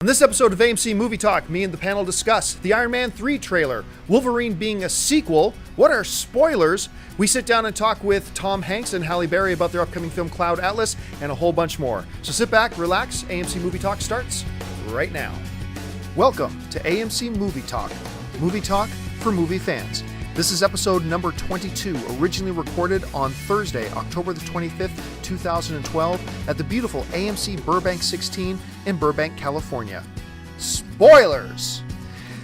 On this episode of AMC Movie Talk, me and the panel discuss the Iron Man 3 trailer, Wolverine being a sequel, what are spoilers, we sit down and talk with Tom Hanks and Hallie Berry about their upcoming film Cloud Atlas, and a whole bunch more. So sit back, relax, AMC Movie Talk starts right now. Welcome to AMC Movie Talk for movie fans. This is episode number 22, originally recorded on Thursday, October the 25th, 2012, at the beautiful AMC Burbank 16 in Burbank, California. Spoilers!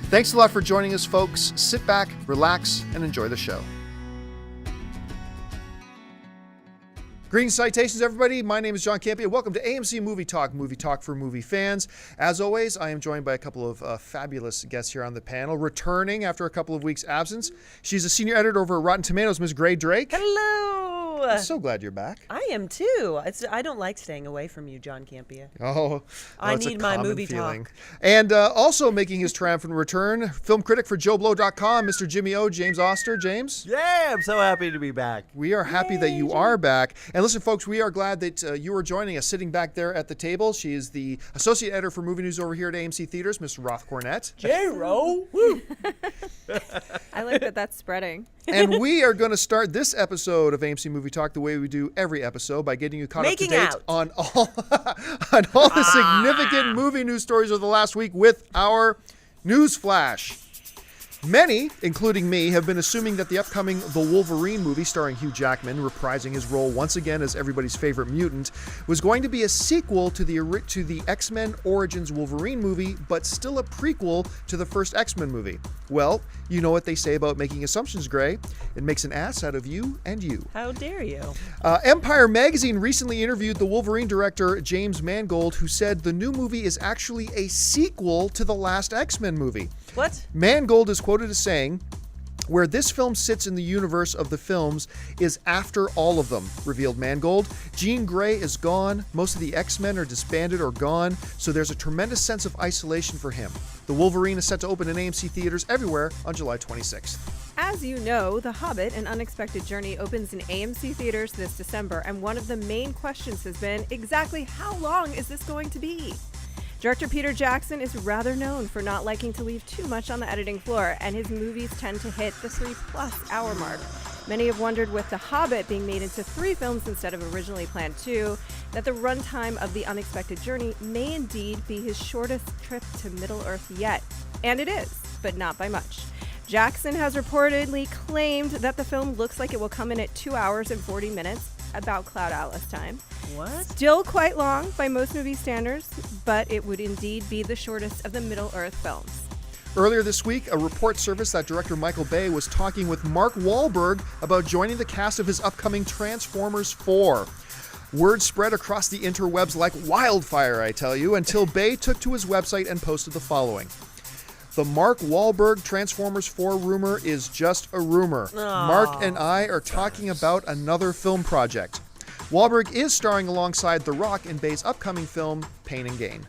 Thanks a lot for joining us, folks. Sit back, relax, and enjoy the show. Greetings, citations, everybody. My name is John Campia. Welcome to AMC Movie Talk for movie fans. As always, I am joined by a couple of fabulous guests here on the panel. Returning after a couple of weeks' absence, she's a senior editor over at Rotten Tomatoes, Ms. Grae Drake. Hello. I'm so glad you're back. I am too. I don't like staying away from you, John Campia. I need my movie feeling. talk. And also making his triumphant return, film critic for JoeBlow.com, Mr. Jimmy O, James Oster. James? Yeah, I'm so happy to be back. We are happy that you are back. And listen, folks, we are glad that you are joining us sitting back there at the table. She is the associate editor for movie news over here at AMC Theatres, Ms. Roth Cornett. J-Ro! Woo! I like that that's spreading. And we are going to start this episode of AMC Movie Talk the way we do every episode by getting you caught up to date on all the significant movie news stories of the last week with our news flash. Many, including me, have been assuming that the upcoming The Wolverine movie starring Hugh Jackman, reprising his role once again as everybody's favorite mutant, was going to be a sequel to the X-Men Origins Wolverine movie, but still a prequel to the first X-Men movie. Well, you know what they say about making assumptions, Grae. It makes an ass out of you and you. How dare you? Empire Magazine recently interviewed the Wolverine director James Mangold, who said the new movie is actually a sequel to the last X-Men movie. What? Mangold is quoted as saying, "Where this film sits in the universe of the films is after all of them," revealed Mangold. Jean Grey is gone, most of the X-Men are disbanded or gone, so there's a tremendous sense of isolation for him. The Wolverine is set to open in AMC Theatres everywhere on July 26th. As you know, The Hobbit, An Unexpected Journey opens in AMC Theatres this December, and one of the main questions has been exactly how long is this going to be? Director Peter Jackson is rather known for not liking to leave too much on the editing floor, and his movies tend to hit the 3+ hour mark. Many have wondered, with The Hobbit being made into 3 films instead of originally planned 2, that the runtime of The Unexpected Journey may indeed be his shortest trip to Middle-earth yet. And it is, but not by much. Jackson has reportedly claimed that the film looks like it will come in at 2 hours and 40 minutes, about Cloud Atlas time. What? Still quite long by most movie standards, but it would indeed be the shortest of the Middle-earth films. Earlier this week, a report surfaced that director Michael Bay was talking with Mark Wahlberg about joining the cast of his upcoming Transformers 4. Word spread across the interwebs like wildfire, I tell you, until Bay took to his website and posted the following. "The Mark Wahlberg Transformers 4 rumor is just a rumor. Mark and I are talking about another film project." Wahlberg is starring alongside The Rock in Bay's upcoming film, Pain and Gain.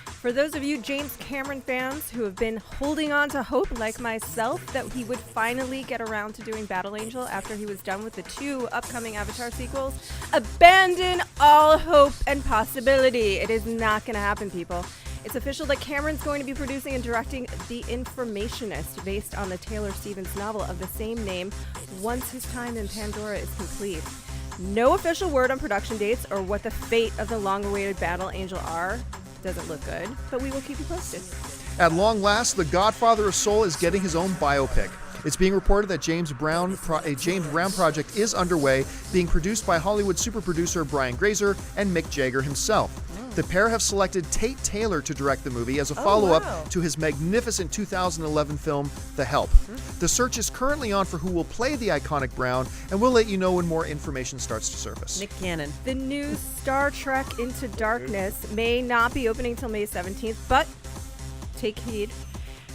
For those of you James Cameron fans who have been holding on to hope, like myself, that he would finally get around to doing Battle Angel after he was done with the 2 upcoming Avatar sequels, abandon all hope and possibility. It is not going to happen, people. It's official that Cameron's going to be producing and directing The Informationist, based on the Taylor Stevens novel of the same name, once his time in Pandora is complete. No official word on production dates or what the fate of the long-awaited Battle Angel are. Doesn't look good, but we will keep you posted. At long last, the Godfather of Soul is getting his own biopic. It's being reported that a James Brown project is underway, being produced by Hollywood superproducer Brian Grazer and Mick Jagger himself. The pair have selected Tate Taylor to direct the movie as a follow-up to his magnificent 2011 film, The Help. The search is currently on for who will play the iconic Brown, and we'll let you know when more information starts to surface. Nick Cannon. The new Star Trek Into Darkness may not be opening till May 17th, but take heed.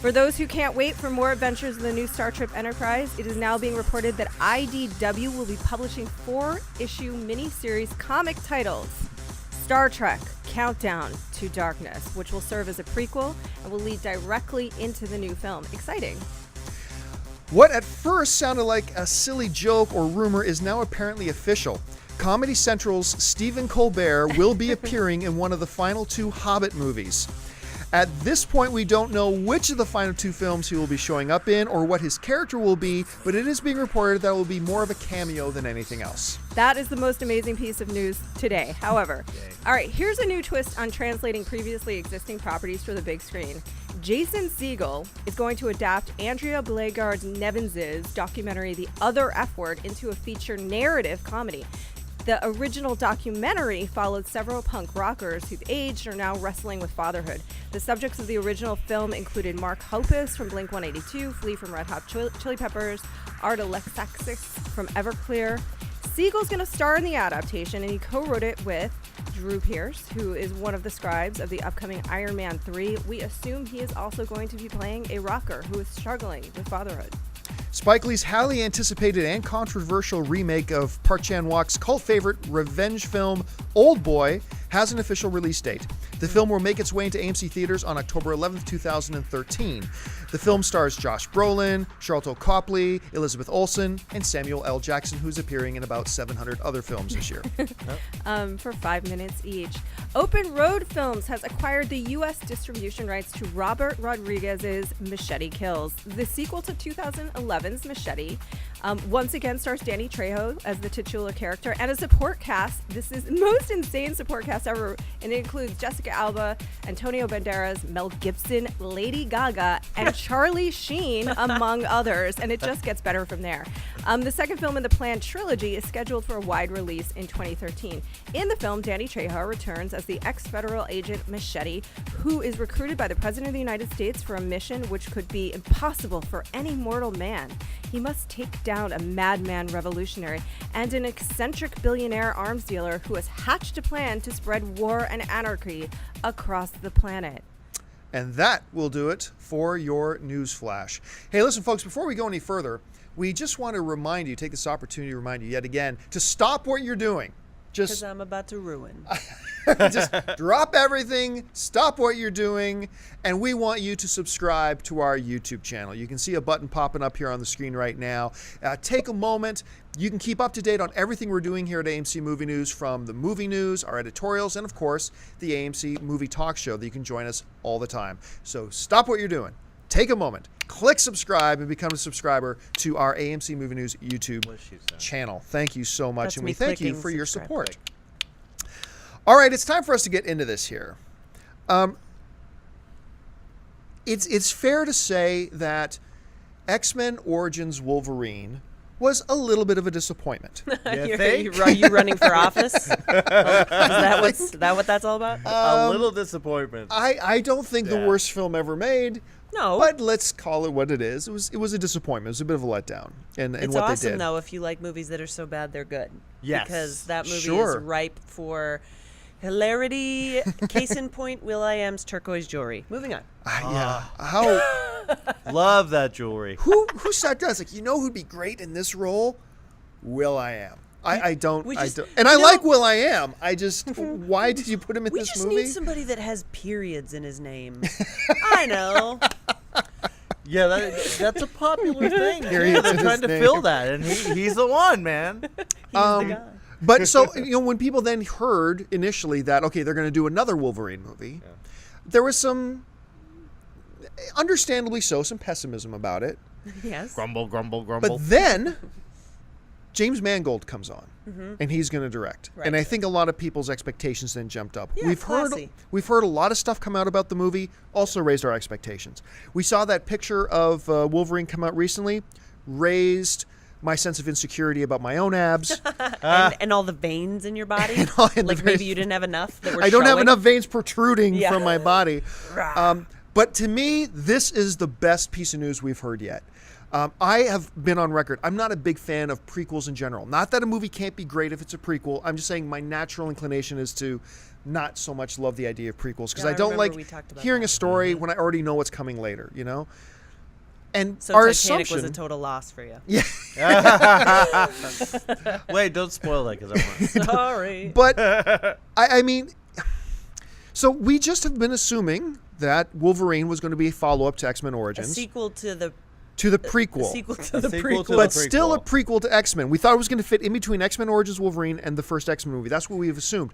For those who can't wait for more adventures of the new Star Trek Enterprise, it is now being reported that IDW will be publishing 4-issue miniseries comic titles. Star Trek Countdown to Darkness, which will serve as a prequel and will lead directly into the new film. Exciting. What at first sounded like a silly joke or rumor is now apparently official. Comedy Central's Stephen Colbert will be appearing in one of the final 2 Hobbit movies. At this point, we don't know which of the final 2 films he will be showing up in or what his character will be, but it is being reported that it will be more of a cameo than anything else. That is the most amazing piece of news today. However, all right, here's a new twist on translating previously existing properties for the big screen. Jason Segel is going to adapt Andrea Blagaard's Nevins' documentary The Other F Word into a feature narrative comedy. The original documentary followed several punk rockers who've aged or are now wrestling with fatherhood. The subjects of the original film included Mark Hoppus from Blink-182, Flea from Red Hot Chili Peppers, Art Alexakis from Everclear. Siegel's going to star in the adaptation, and he co-wrote it with Drew Pearce, who is one of the scribes of the upcoming Iron Man 3. We assume he is also going to be playing a rocker who is struggling with fatherhood. Spike Lee's highly anticipated and controversial remake of Park Chan-wook's cult favorite revenge film Old Boy has an official release date. The film will make its way into AMC Theatres on October 11th, 2013. The film stars Josh Brolin, Charlton Copley, Elizabeth Olsen, and Samuel L. Jackson, who's appearing in about 700 other films this year. For 5 minutes each. Open Road Films has acquired the U.S. distribution rights to Robert Rodriguez's Machete Kills. The sequel to 2011's Machete once again stars Danny Trejo as the titular character and a support cast. This is the most insane support cast ever, and it includes Jessica Alba, Antonio Banderas, Mel Gibson, Lady Gaga, and Charlie Sheen, among others, and it just gets better from there. The second film in the planned trilogy is scheduled for a wide release in 2013. In the film, Danny Trejo returns as the ex-federal agent Machete, who is recruited by the President of the United States for a mission which could be impossible for any mortal man. He must take down a madman revolutionary and an eccentric billionaire arms dealer who has hatched a plan to spread war and anarchy across the planet. And that will do it for your news flash. Hey, listen, folks, before we go any further, we just want to remind you, take this opportunity to remind you yet again, to stop what you're doing. Because I'm about to ruin. Just drop everything, stop what you're doing, and we want you to subscribe to our YouTube channel. You can see a button popping up here on the screen right now. Take a moment. You can keep up to date on everything we're doing here at AMC Movie News, from the movie news, our editorials, and of course, the AMC Movie Talk show that you can join us all the time. So stop what you're doing. Take a moment, click subscribe, and become a subscriber to our AMC Movie News YouTube channel. Thank you so much, and we thank you for your support. All right, it's time for us to get into this here. It's fair to say that X-Men Origins Wolverine was a little bit of a disappointment. Are you running for office? Is that what that's all about? A little disappointment. I don't think the worst film ever made. No. But let's call it what it is. It was a disappointment. It was a bit of a letdown in what they did. It's awesome, though, if you like movies that are so bad they're good. Yes. Because that movie is ripe for hilarity. Case in point, Will.i.am's turquoise jewelry. Moving on. Love that jewelry. Who sat down? It's like, you know who'd be great in this role? Will.i.am. I don't. And I like Will.i.am. Why did you put him in this movie? We just need somebody that has periods in his name. I know. Yeah, that's a popular thing. I'm trying to fill that, and he's the one, man. He's the guy. But so, when people then heard initially that, okay, they're going to do another Wolverine movie, there was some, understandably so, some pessimism about it. Yes. Grumble, grumble, grumble. But then James Mangold comes on, and he's going to direct. Right. And I think a lot of people's expectations then jumped up. Yeah, we've heard a lot of stuff come out about the movie, also raised our expectations. We saw that picture of Wolverine come out recently, raised my sense of insecurity about my own abs. and all the veins in your body. Like maybe you didn't have enough that were I don't have showing. enough veins protruding from my body. But to me, this is the best piece of news we've heard yet. I have been on record. I'm not a big fan of prequels in general. Not that a movie can't be great if it's a prequel. I'm just saying my natural inclination is to not so much love the idea of prequels, because I don't like hearing a story when I already know what's coming later, you know? And so our Titanic assumption was a total loss for you. Yeah. Wait, don't spoil that, because I want. Sorry. But I mean, so we just have been assuming that Wolverine was going to be a follow-up to X-Men Origins. A sequel to the prequel. A sequel to the sequel prequel. to But the still a prequel. prequel to X-Men. We thought it was going to fit in between X-Men Origins Wolverine and the first X-Men movie. That's what we've assumed.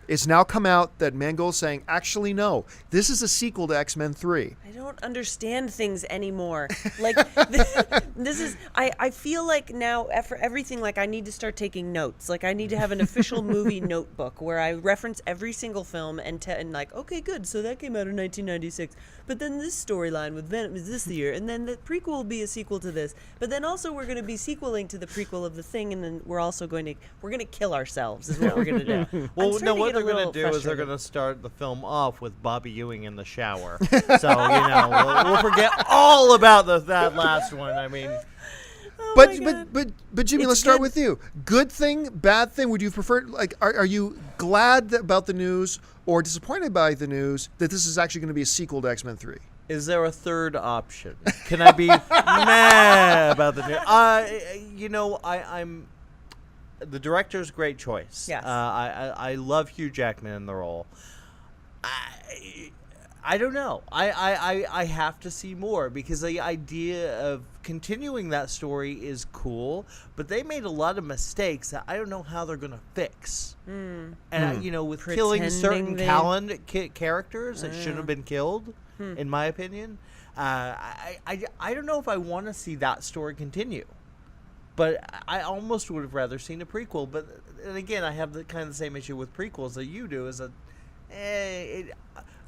It's now come out that Mangold's saying, actually, no, this is a sequel to X-Men 3. I don't understand things anymore. Like, this is, I feel like now for everything, like I need to start taking notes. Like I need to have an official movie notebook where I reference every single film and like, okay, good. So that came out in 1996. But then this storyline with Venom is this year. And then the prequel will be a sequel to this. But then also we're going to be sequeling to the prequel of the Thing. And then we're also going to kill ourselves is what we're going to do. Well, no, what they're going to do is they're going to start the film off with Bobby Ewing in the shower. So, we'll forget all about that last one. I mean... But Jimmy, let's start with you. Good thing, bad thing? Would you prefer, like, are you glad about the news or disappointed by the news that this is actually going to be a sequel to X-Men 3? Is there a third option? Can I be mad about the news? I'm... The director's great choice. Yes. I love Hugh Jackman in the role. I don't know. I have to see more because the idea of continuing that story is cool, but they made a lot of mistakes that I don't know how they're going to fix. And, with killing certain characters that should have been killed, in my opinion, I don't know if I want to see that story continue. But I almost would have rather seen a prequel. But and again, I have the kind of the same issue with prequels that you do. Is that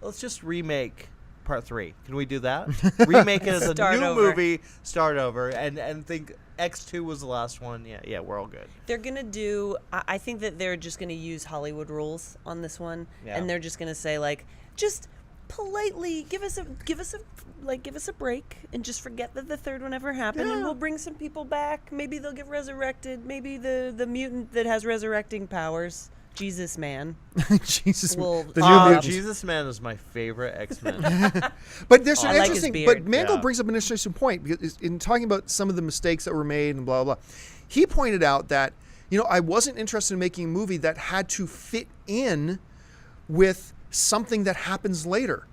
let's just remake Part 3. Can we do that? Remake it as a new movie, start over, and think X2 was the last one. Yeah, we're all good. They're gonna do. I think that they're just gonna use Hollywood rules on this one, and they're just gonna say like, just politely give us a break and just forget that the third one ever happened, and we'll bring some people back. Maybe they'll get resurrected. Maybe the mutant that has resurrecting powers, Jesus Man. Jesus Man. The new mutant. Jesus Man is my favorite X-Men. But there's an interesting. Like but Mangold brings up an interesting point because in talking about some of the mistakes that were made and blah blah blah. He pointed out that I wasn't interested in making a movie that had to fit in with something that happens later.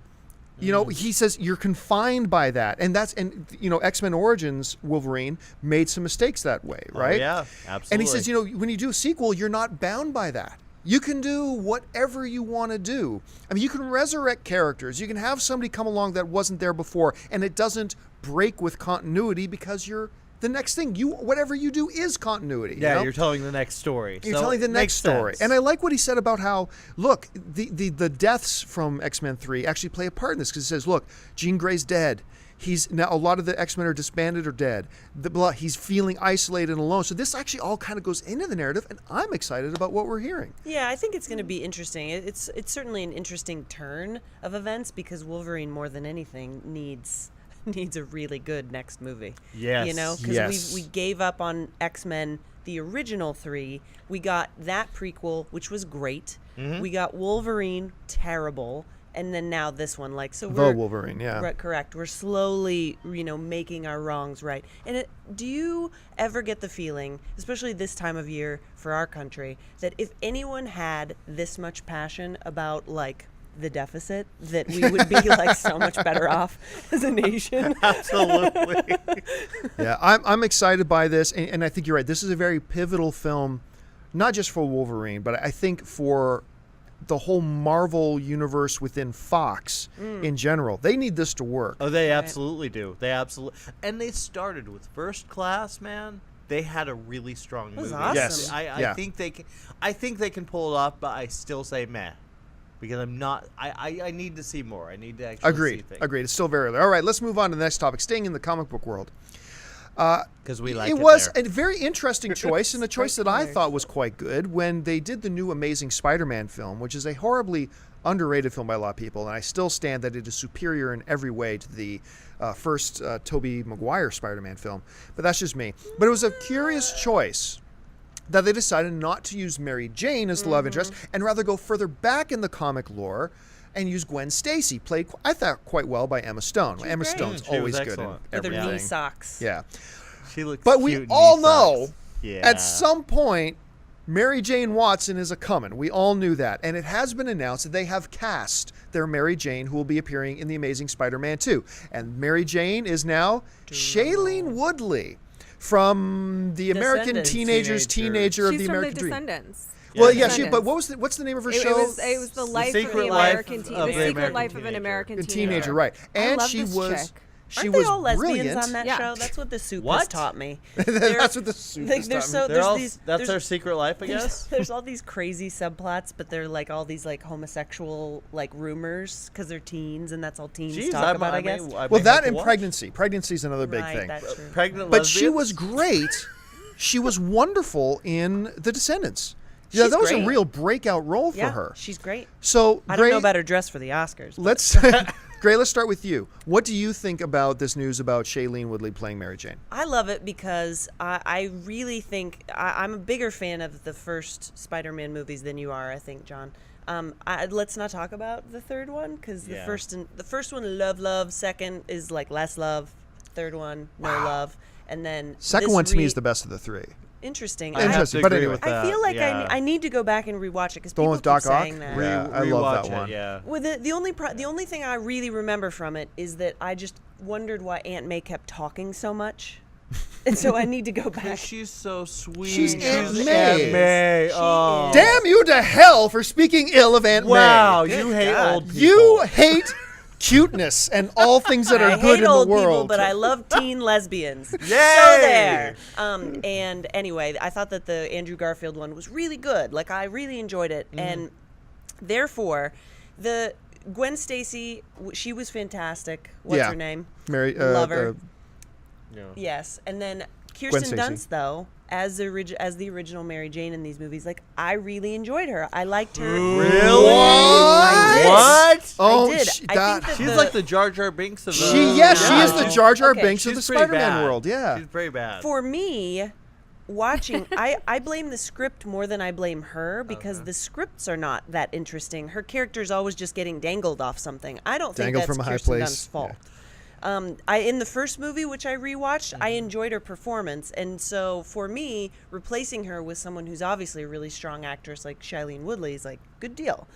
He says you're confined by that, and X-Men Origins Wolverine made some mistakes that way, right? Oh, yeah, absolutely. And he says, when you do a sequel, you're not bound by that. You can do whatever you want to do. I mean, you can resurrect characters. You can have somebody come along that wasn't there before, and it doesn't break with continuity because you're the next thing. Whatever you do is continuity. Yeah, you're telling the next story. You're telling the next story. And I like what he said about how, look, the deaths from X-Men 3 actually play a part in this because he says, look, Jean Grey's dead. He's now a lot of the X-Men are disbanded or dead. He's feeling isolated and alone. So this actually all kind of goes into the narrative, and I'm excited about what we're hearing. Yeah, I think it's going to be interesting. It's certainly an interesting turn of events because Wolverine, more than anything, needs a really good next movie. Yes. Because we gave up on X-Men, the original 3. We got that prequel, which was great. Mm-hmm. We got Wolverine, terrible. And then now this one, we're Wolverine, yeah. Right, correct. We're slowly, making our wrongs right. And do you ever get the feeling, especially this time of year for our country, that if anyone had this much passion about the deficit, that we would be so much better off as a nation? Absolutely. Yeah, I'm excited by this, and I think you're right. This is a very pivotal film, not just for Wolverine, but I think for the whole Marvel universe within Fox in general. They need this to work. Oh, they absolutely do. And they started with First Class, man. They had a really strong movie. Awesome. Yes. I think they can pull it off, but I still say meh. Because I'm not. I need to see more. I need to actually see things. Agreed. It's still very early. All right, let's move on to the next topic. Staying in the comic book world. Because we like it. It was there. a very interesting choice, and a choice that I thought was quite good when they did the new Amazing Spider-Man film, which is a horribly underrated film by a lot of people, and I still stand that it is superior in every way to the first Tobey Maguire Spider-Man film. But that's just me. But it was a curious choice that they decided not to use Mary Jane as the love interest and rather go further back in the comic lore and use Gwen Stacy, played, I thought, quite well by Emma Stone. Emma Stone's always good in everything. With her knee socks. Yeah. She looks but cute we in all knee know socks. at some point Mary Jane Watson is a coming. We all knew that. And it has been announced that they have cast their Mary Jane, who will be appearing in The Amazing Spider-Man 2. And Mary Jane is now Shailene Woodley from the American Teenager of She's the from American the Dream. Descendants. Well, Yeah. yeah, but what's the name of her show? It was the life of Secret the Life American teen, of the the secret American life of an teenager. American A teenager, right? I And love she this was. chick. She Aren't was they all lesbians brilliant. on that Yeah. show? That's what the soup What? has taught me. That's what the soup Like, is there's talking so They're all, there's that's there's, their secret life, I guess. there's all these crazy subplots, but they're like all these like homosexual like rumors because they're teens, and that's all teens Jeez, talk about. I guess. Well, that and pregnancy. Pregnancy is another big Right, thing. that's true. Pregnant But she lesbians? was great. She was wonderful in The Descendants. Yeah, She's that was a great. real breakout role for Yeah, her. she's great. So, I don't Grae, know about her dress for the Oscars. but- let's Grae, let's start with you. What do you think about this news about Shailene Woodley playing Mary Jane? I love it because I really think I'm a bigger fan of the first Spider-Man movies than you are. I think, John. Let's not talk about the third one because Yeah. the first one, love. Second is like less love. Third one, no love, and then Second this one to me is the best of the three. interesting. I have Interesting, to but agree anyway. with that. I feel like yeah. I need to go back and rewatch it because The one people with keep Doc Ock? saying that. Yeah, I love that Rewatch one. it, yeah. Well, the only thing I really remember from it is that I just wondered why Aunt May kept talking so much, and so I need to go back. She's so sweet. She's Aunt May. Aunt May. She Oh. is. Damn you to hell for speaking ill of Aunt Wow, May. you hate God. old people. You hate cuteness and all things that are I good hate in the old world. people, but I love teen lesbians. Yay! So there. And anyway, I thought that the Andrew Garfield one was really good. Like I really enjoyed it, and therefore, the Gwen Stacy, she was fantastic. What's Yeah. her name? Mary, Love her. Yeah. Yes, and then Kirsten Stacy. Dunst though. As the original Mary Jane in these movies, like I really enjoyed her. I liked her. Really? I did. What? Oh, I did. I think that She's like the Jar Jar Binks of the. she is the she's- Jar Jar okay. Binks of the She's pretty Spider-Man bad. world. Yeah. She's pretty bad. For me, watching, I blame the script more than I blame her because the scripts are not that interesting. Her character's always just getting dangled off something. I don't think Dangled that's from a high Kirsten place. Dunst's fault. In the first movie, which I rewatched, I enjoyed her performance, and so for me, replacing her with someone who's obviously a really strong actress like Shailene Woodley is like good deal.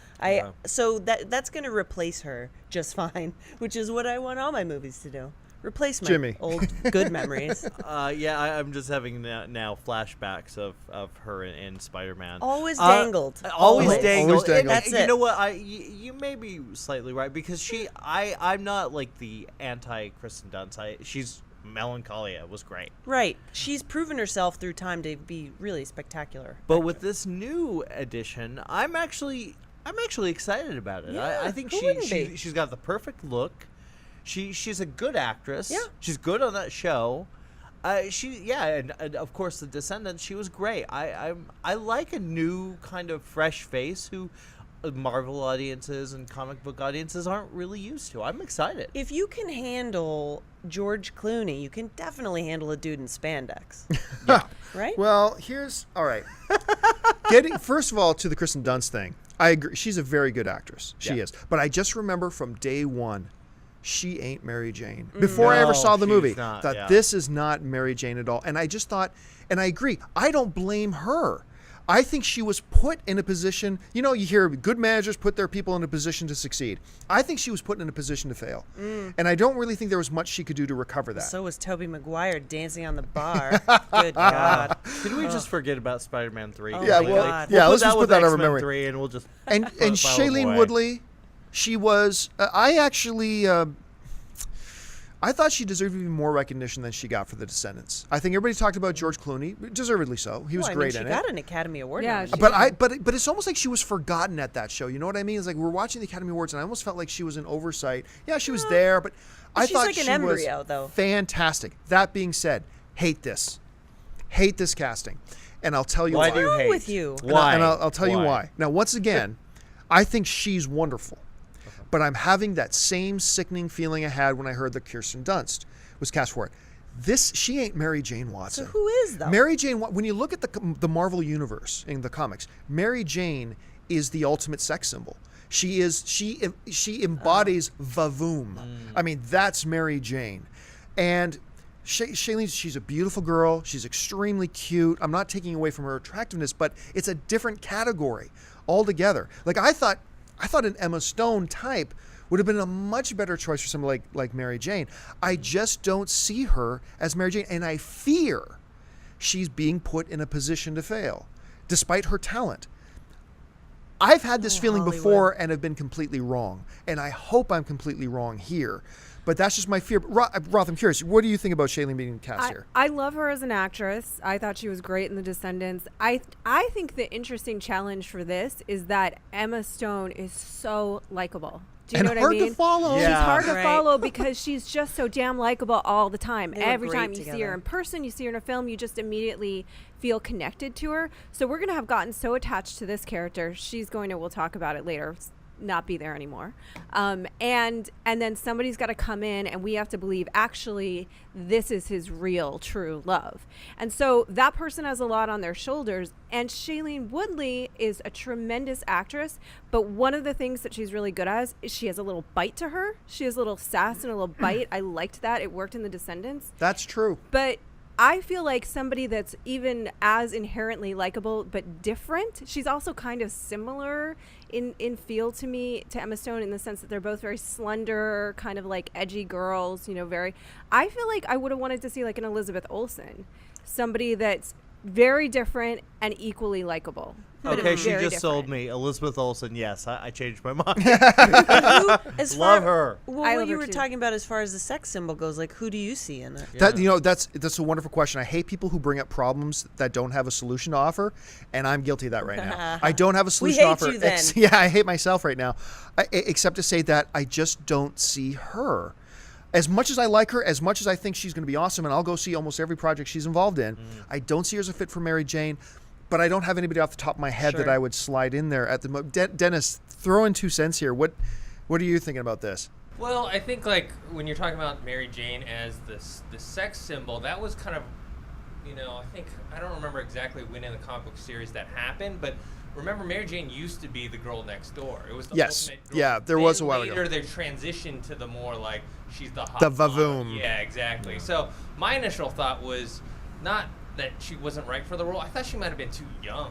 So that's going to replace her just fine, which is what I want all my movies to do. Replace my Jimmy. old good memories. I'm just having now flashbacks of her in Spider-Man. Always dangled. Always Always. dangled. Always dangled. And That's you it. know what? You may be slightly right because I'm not like the anti Kristen Dunst. She's Melancholia was great. Right. She's proven herself through time to be really spectacular. But with this new edition, I'm actually excited about it. Yeah, I think who wouldn't be? she's got the perfect look. She's a good actress. Yeah. She's good on that show. And of course the Descendants. She was great. I like a new kind of fresh face who Marvel audiences and comic book audiences aren't really used to. I'm excited. If you can handle George Clooney, you can definitely handle a dude in spandex. Right? Well, all right. First of all, to the Kristen Dunst thing, I agree. She's a very good actress. She Yeah. is. But I just remember from day one, she ain't Mary Jane. Before I ever No, saw the she's movie, not, thought yeah. this is not Mary Jane at all. And I just thought, and I agree, I don't blame her. I think she was put in a position, you hear good managers put their people in a position to succeed. I think she was put in a position to fail. And I don't really think there was much she could do to recover that. So was Tobey Maguire dancing on the bar. Good God. Can we just forget about Spider-Man 3? Oh Yeah, my well, God. yeah, We'll let's just put with that out of X-Men memory. 3 and we'll just And file them Shailene away. Woodley, she was. I thought she deserved even more recognition than she got for The Descendants. I think everybody talked about George Clooney, deservedly so. He was Well, I mean, great she in got it. an Academy Award. Yeah, nomination. But it's almost like she was forgotten at that show. You know what I mean? It's like we're watching the Academy Awards, and I almost felt like she was an oversight. Yeah, she was there, but I she's thought like an she embryo, was though. fantastic. That being said, hate this casting, and I'll tell you Why why. do you wrong hate? with you? Why? And I'll tell you why. Now, once again, I think she's wonderful, but I'm having that same sickening feeling I had when I heard that Kirsten Dunst was cast for it. She ain't Mary Jane Watson. So who is, though? Mary Jane, when you look at the Marvel universe in the comics, Mary Jane is the ultimate sex symbol. She embodies vavoom. I mean, that's Mary Jane. And Shailene, she's a beautiful girl. She's extremely cute. I'm not taking away from her attractiveness, but it's a different category altogether. Like I thought an Emma Stone type would have been a much better choice for someone like Mary Jane. I just don't see her as Mary Jane, and I fear she's being put in a position to fail, despite her talent. I've had this feeling Hollywood. before and have been completely wrong. And I hope I'm completely wrong here. But that's just my fear. Roth, I'm curious. What do you think about Shailene being cast here? I love her as an actress. I thought she was great in The Descendants. I think the interesting challenge for this is that Emma Stone is so likable. Do you know what I mean? Hard to follow. Yeah. She's hard to Right. follow because she's just so damn likable all the time. They look Every great time you see together. her in person, you see her in a film, you just immediately feel connected to her. So we're going to have gotten so attached to this character. She's going to, we'll talk about it later, not be there anymore. And then somebody's got to come in and we have to believe actually this is his real true love. And so that person has a lot on their shoulders, and Shailene Woodley is a tremendous actress, but one of the things that she's really good at is she has a little bite to her. She has a little sass and a little bite. I liked that. It worked in The Descendants. That's true. But I feel like somebody that's even as inherently likable but different. She's also kind of similar in feel to me to Emma Stone in the sense that they're both very slender, kind of like edgy girls, very. I feel like I would have wanted to see like an Elizabeth Olsen, somebody that's very different and equally likable. but Okay, she very just sold different. me. Elizabeth Olsen, yes, I changed my mind. As Love far, her. Well, I what love you her were too. talking about as far as the sex symbol goes, like who do you see in it? That's a wonderful question. I hate people who bring up problems that don't have a solution to offer, and I'm guilty of that right now. I don't have a solution to hate offer. you then. Yeah, I hate myself right now. Except to say that I just don't see her. As much as I like her, as much as I think she's going to be awesome, and I'll go see almost every project she's involved in, I don't see her as a fit for Mary Jane. But I don't have anybody off the top of my head that Sure. I would slide in there at the moment. Dennis, throw in 2 cents here. What are you thinking about this? Well, I think like when you're talking about Mary Jane as the sex symbol, that was kind of, I don't remember exactly when in the comic book series that happened, but remember Mary Jane used to be the girl next door. It was the Yes. ultimate girl. Yeah, there was a while later ago. they transitioned to the more like she's the hot The blonde. vavoom. Yeah, exactly. So my initial thought was not that she wasn't right for the role. I thought she might have been too young.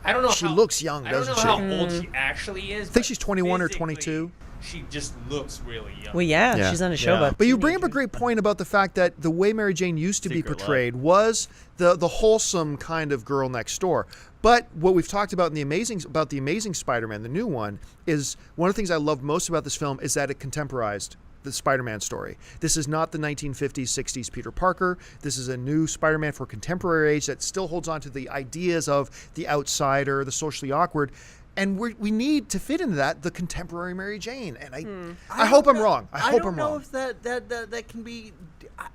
I don't know. She how, looks young, I don't doesn't know she? how old she actually is. I think but she's 21 or physically, 22. She just looks really young. Well, yeah, Yeah. she's on a show Yeah. about. But you bring up a teenagers. great point about the fact that the way Mary Jane used to be Secret portrayed was the wholesome kind of girl next door. But what we've talked about in the Amazing Spider-Man, the new one, is one of the things I love most about this film is that it contemporized the Spider-Man story. This is not the 1950s, 60s Peter Parker. This is a new Spider-Man for contemporary age that still holds on to the ideas of the outsider, the socially awkward. And we need to fit into that the contemporary Mary Jane. And I hope I'm wrong. I hope don't I'm know wrong. if that can be.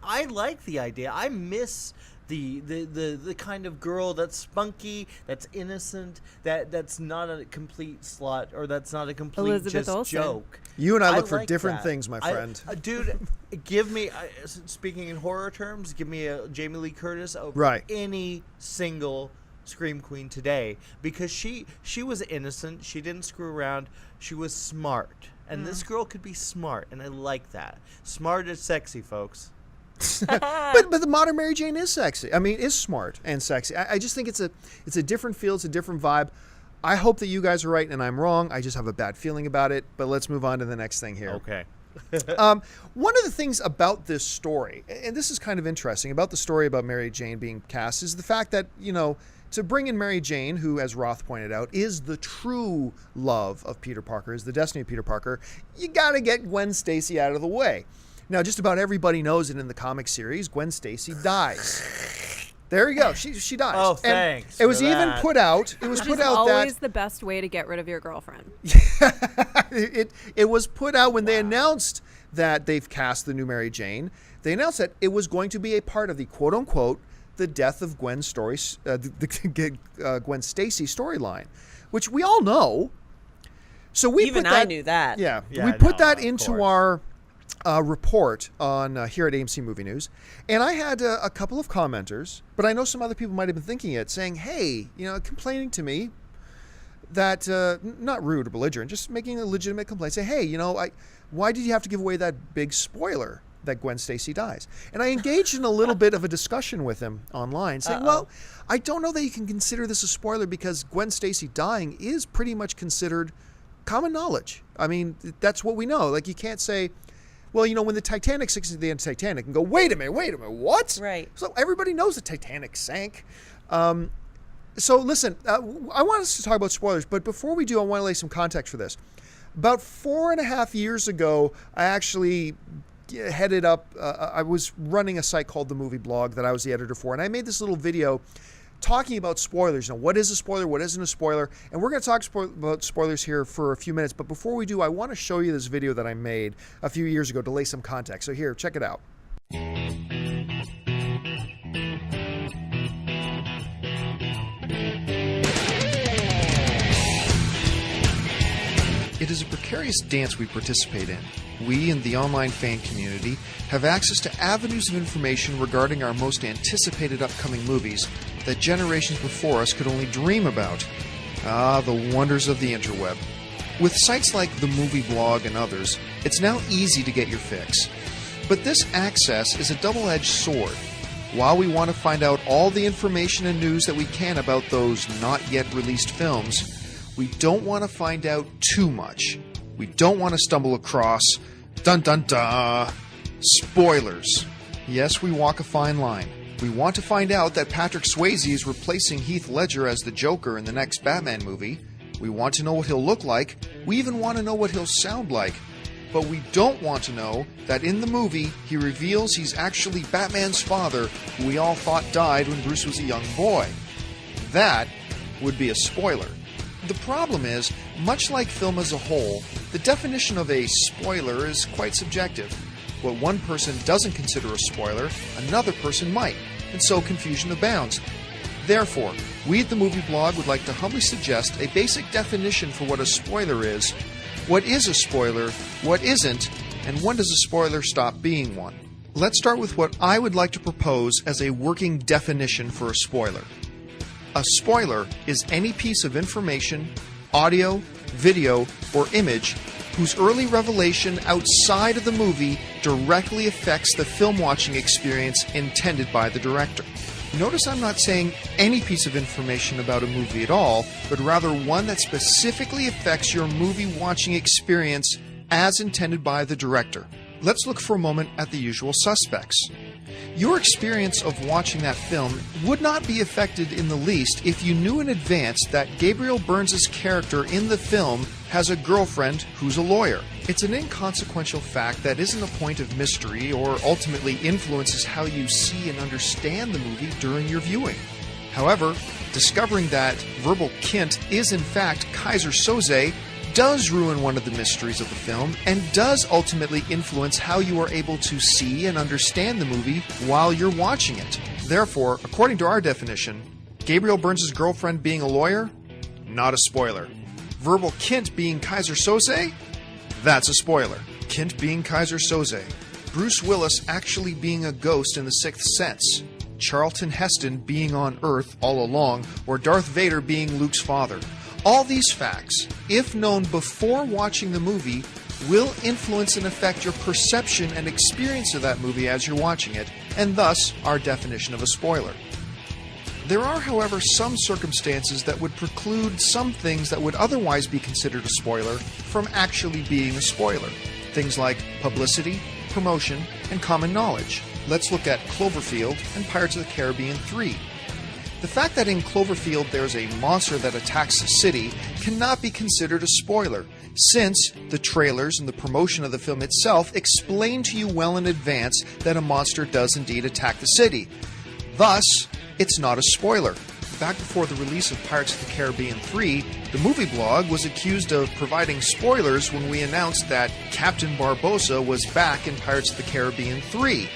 I like the idea. I miss the kind of girl that's spunky, that's innocent, that's not a complete slut, or that's not a complete Elizabeth just Olsen. joke. You and I look for like different that. things, my friend. Dude, give me. Speaking in horror terms, give me a Jamie Lee Curtis over Right. any single Scream Queen today, because she was innocent. She didn't screw around. She was smart, and this girl could be smart, and I like that. Smart is sexy, folks. But the modern Mary Jane is sexy. I mean, is smart and sexy. I just think it's a different feel. It's a different vibe. I hope that you guys are right and I'm wrong. I just have a bad feeling about it. But let's move on to the next thing here. Okay. One of the things about this story, and this is kind of interesting, about the story about Mary Jane being cast, is the fact that, to bring in Mary Jane, who, as Roth pointed out, is the true love of Peter Parker, is the destiny of Peter Parker, you got to get Gwen Stacy out of the way. Now, just about everybody knows it in the comic series, Gwen Stacy dies. There you go. She dies. Oh, And thanks it was for even that. put out. It was Which put is out always that the best way to get rid of your girlfriend. it was put out when they announced that they've cast the new Mary Jane. They announced that it was going to be a part of the quote unquote the death of Gwen story, Gwen Stacy storyline, which we all know. So we Even put that, I knew that. Yeah, Yeah, we put no, that of into course. our report on here at AMC Movie News, and I had a couple of commenters, but I know some other people might have been thinking it, saying, "Hey, complaining to me that not rude or belligerent, just making a legitimate complaint. Say, hey, why did you have to give away that big spoiler that Gwen Stacy dies?" And I engaged in a little bit of a discussion with him online, saying, well, I don't know that you can consider this a spoiler because Gwen Stacy dying is pretty much considered common knowledge. I mean, that's what we know. Like, you can't say, well, when the Titanic sinks at the end of Titanic, and go, wait a minute, what? Right. So everybody knows the Titanic sank. So listen, I want us to talk about spoilers, but before we do, I want to lay some context for this. About 4.5 years ago, I actually headed up, I was running a site called The Movie Blog that I was the editor for, and I made this little video talking about spoilers. Now, what is a spoiler? What isn't a spoiler? And we're going to talk about spoilers here for a few minutes, but before we do, I want to show you this video that I made a few years ago to lay some context. So here, check it out. It is a precarious dance we participate in. We and the online fan community have access to avenues of information regarding our most anticipated upcoming movies that generations before us could only dream about. Ah, the wonders of the interweb. With sites like the Movie Blog and others, it's now easy to get your fix. But this access is a double-edged sword. While we want to find out all the information and news that we can about those not yet released films, we don't want to find out too much. We don't want to stumble across, dun-dun-dun, spoilers. Yes, we walk a fine line. We want to find out that Patrick Swayze is replacing Heath Ledger as the Joker in the next Batman movie. We want to know what he'll look like. We even want to know what he'll sound like. But we don't want to know that in the movie, he reveals he's actually Batman's father, who we all thought died when Bruce was a young boy. That would be a spoiler. The problem is, much like film as a whole, the definition of a spoiler is quite subjective. What one person doesn't consider a spoiler, another person might, and so confusion abounds. Therefore, we at the Movie Blog would like to humbly suggest a basic definition for what a spoiler is, what is a spoiler, what isn't, and when does a spoiler stop being one. Let's start with what I would like to propose as a working definition for a spoiler. A spoiler is any piece of information, audio, video, or image whose early revelation outside of the movie directly affects the film watching experience intended by the director. Notice I'm not saying any piece of information about a movie at all, but rather one that specifically affects your movie watching experience as intended by the director. Let's look for a moment at the usual suspects. Your experience of watching that film would not be affected in the least if you knew in advance that Gabriel Byrne's character in the film has a girlfriend who's a lawyer. It's an inconsequential fact that isn't a point of mystery or ultimately influences how you see and understand the movie during your viewing. However, discovering that Verbal Kint is in fact Kaiser Soze does ruin one of the mysteries of the film and does ultimately influence how you are able to see and understand the movie while you're watching it. Therefore, according to our definition, Gabriel Byrne's girlfriend being a lawyer? Not a spoiler. Verbal Kint being Kaiser Soze? That's a spoiler. Kint being Kaiser Soze. Bruce Willis actually being a ghost in The Sixth Sense. Charlton Heston being on Earth all along, or Darth Vader being Luke's father. All these facts, if known before watching the movie, will influence and affect your perception and experience of that movie as you're watching it, and thus our definition of a spoiler. There are, however, some circumstances that would preclude some things that would otherwise be considered a spoiler from actually being a spoiler. Things like publicity, promotion, and common knowledge. Let's look at Cloverfield and Pirates of the Caribbean 3. The fact that in Cloverfield there's a monster that attacks the city cannot be considered a spoiler, since the trailers and the promotion of the film itself explain to you well in advance that a monster does indeed attack the city. Thus, it's not a spoiler. Back before the release of Pirates of the Caribbean 3, the Movie Blog was accused of providing spoilers when we announced that Captain Barbossa was back in Pirates of the Caribbean 3.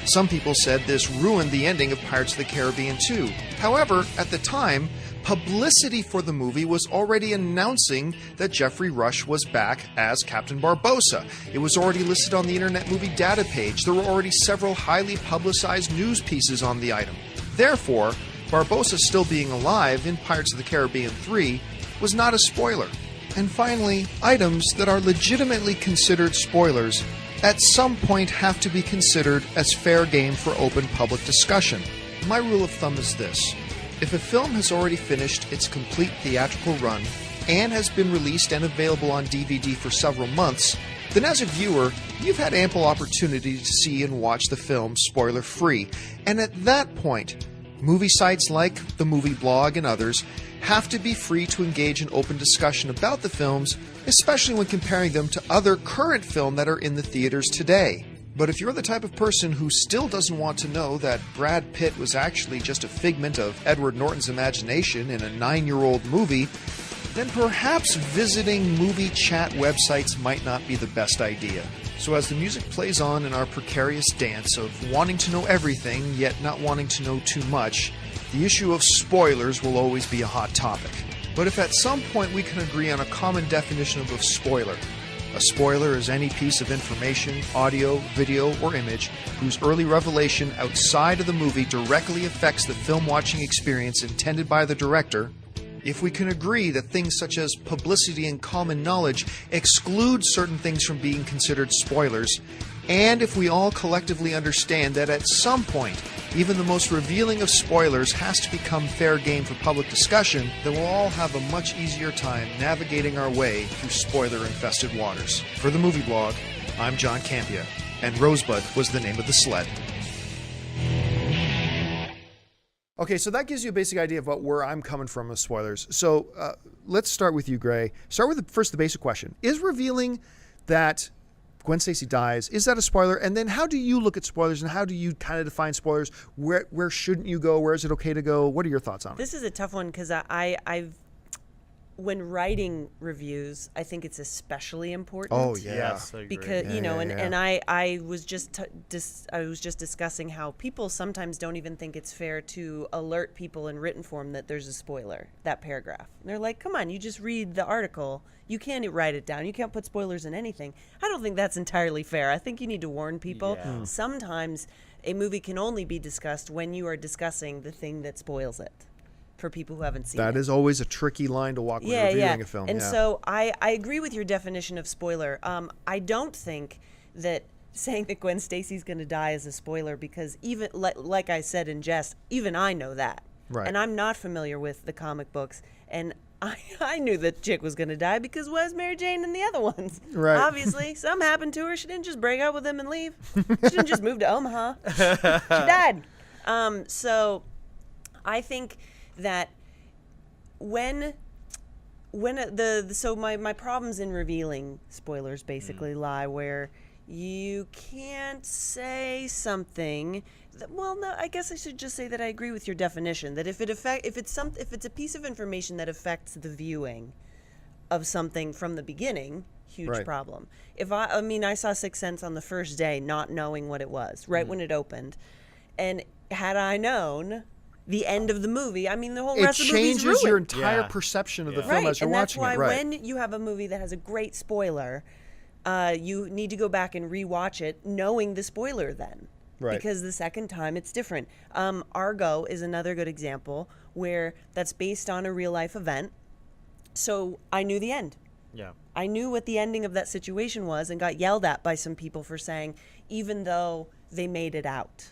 Some people said this ruined the ending of Pirates of the Caribbean 2. However, at the time, publicity for the movie was already announcing that Geoffrey Rush was back as Captain Barbossa. It was already listed on the Internet Movie Data page. There were already several highly publicized news pieces on the item. Therefore, Barbossa still being alive in Pirates of the Caribbean 3 was not a spoiler. And finally, items that are legitimately considered spoilers at some point have to be considered as fair game for open public discussion. My rule of thumb is this. If a film has already finished its complete theatrical run and has been released and available on DVD for several months, then as a viewer, you've had ample opportunity to see and watch the film spoiler-free. And at that point, Movie sites like the Movie Blog and others have to be free to engage in open discussion about the films, especially when comparing them to other current film that are in the theaters today. But if you're the type of person who still doesn't want to know that Brad Pitt was actually just a figment of Edward Norton's imagination in a 9-year-old movie, then perhaps visiting movie chat websites might not be the best idea. So as the music plays on in our precarious dance of wanting to know everything, yet not wanting to know too much, the issue of spoilers will always be a hot topic. But if at some point we can agree on a common definition of a spoiler is any piece of information, audio, video, or image whose early revelation outside of the movie directly affects the film watching experience intended by the director. If we can agree that things such as publicity and common knowledge exclude certain things from being considered spoilers, and if we all collectively understand that at some point, even the most revealing of spoilers has to become fair game for public discussion, then we'll all have a much easier time navigating our way through spoiler-infested waters. For the Movie Blog, I'm John Campia, and Rosebud was the name of the sled. Okay, so that gives you a basic idea of where I'm coming from with spoilers. So let's start with you, Grae. Start with first the basic question. Is revealing that Gwen Stacy dies, is that a spoiler? And then how do you look at spoilers and how do you kind of define spoilers? Where shouldn't you go? Where is it okay to go? What are your thoughts on it? This is a tough one because I've when writing reviews, I think it's especially important. Oh yeah, Yes, I agree. Because Yeah, and I was just discussing how people sometimes don't even think it's fair to alert people in written form that there's a spoiler, that paragraph. And they're like, come on, you just read the article. You can't write it down. You can't put spoilers in anything. I don't think that's entirely fair. I think you need to warn people. Yeah. Sometimes a movie can only be discussed when you are discussing the thing that spoils it. For people who haven't seen it. That is always a tricky line to walk when reviewing a film. And so I agree with your definition of spoiler. I don't think that saying that Gwen Stacy's going to die is a spoiler because even like I said in jest, even I know that. Right. And I'm not familiar with the comic books. And I knew that chick was going to die because was Mary Jane in the other ones. Right. Obviously, something happened to her. She didn't just break up with him and leave. She didn't just move to Omaha. She died. So I think that so my problems in revealing spoilers basically lie where you can't say something I guess I should just say that I agree with your definition that if it's a piece of information that affects the viewing of something from the beginning, huge Right. problem. If I saw Sixth Sense on the first day not knowing what it was right when it opened, and had I known the end of the movie, the whole it rest of the movie's changes ruined. your entire Yeah. perception of the Yeah. film Right, as you're and that's watching why it. Right. when you have a movie that has a great spoiler, you need to go back and rewatch it knowing the spoiler then. Right. Because the second time it's different. Argo is another good example where that's based on a real life event. So I knew the end. Yeah. I knew what the ending of that situation was and got yelled at by some people for saying, even though they made it out.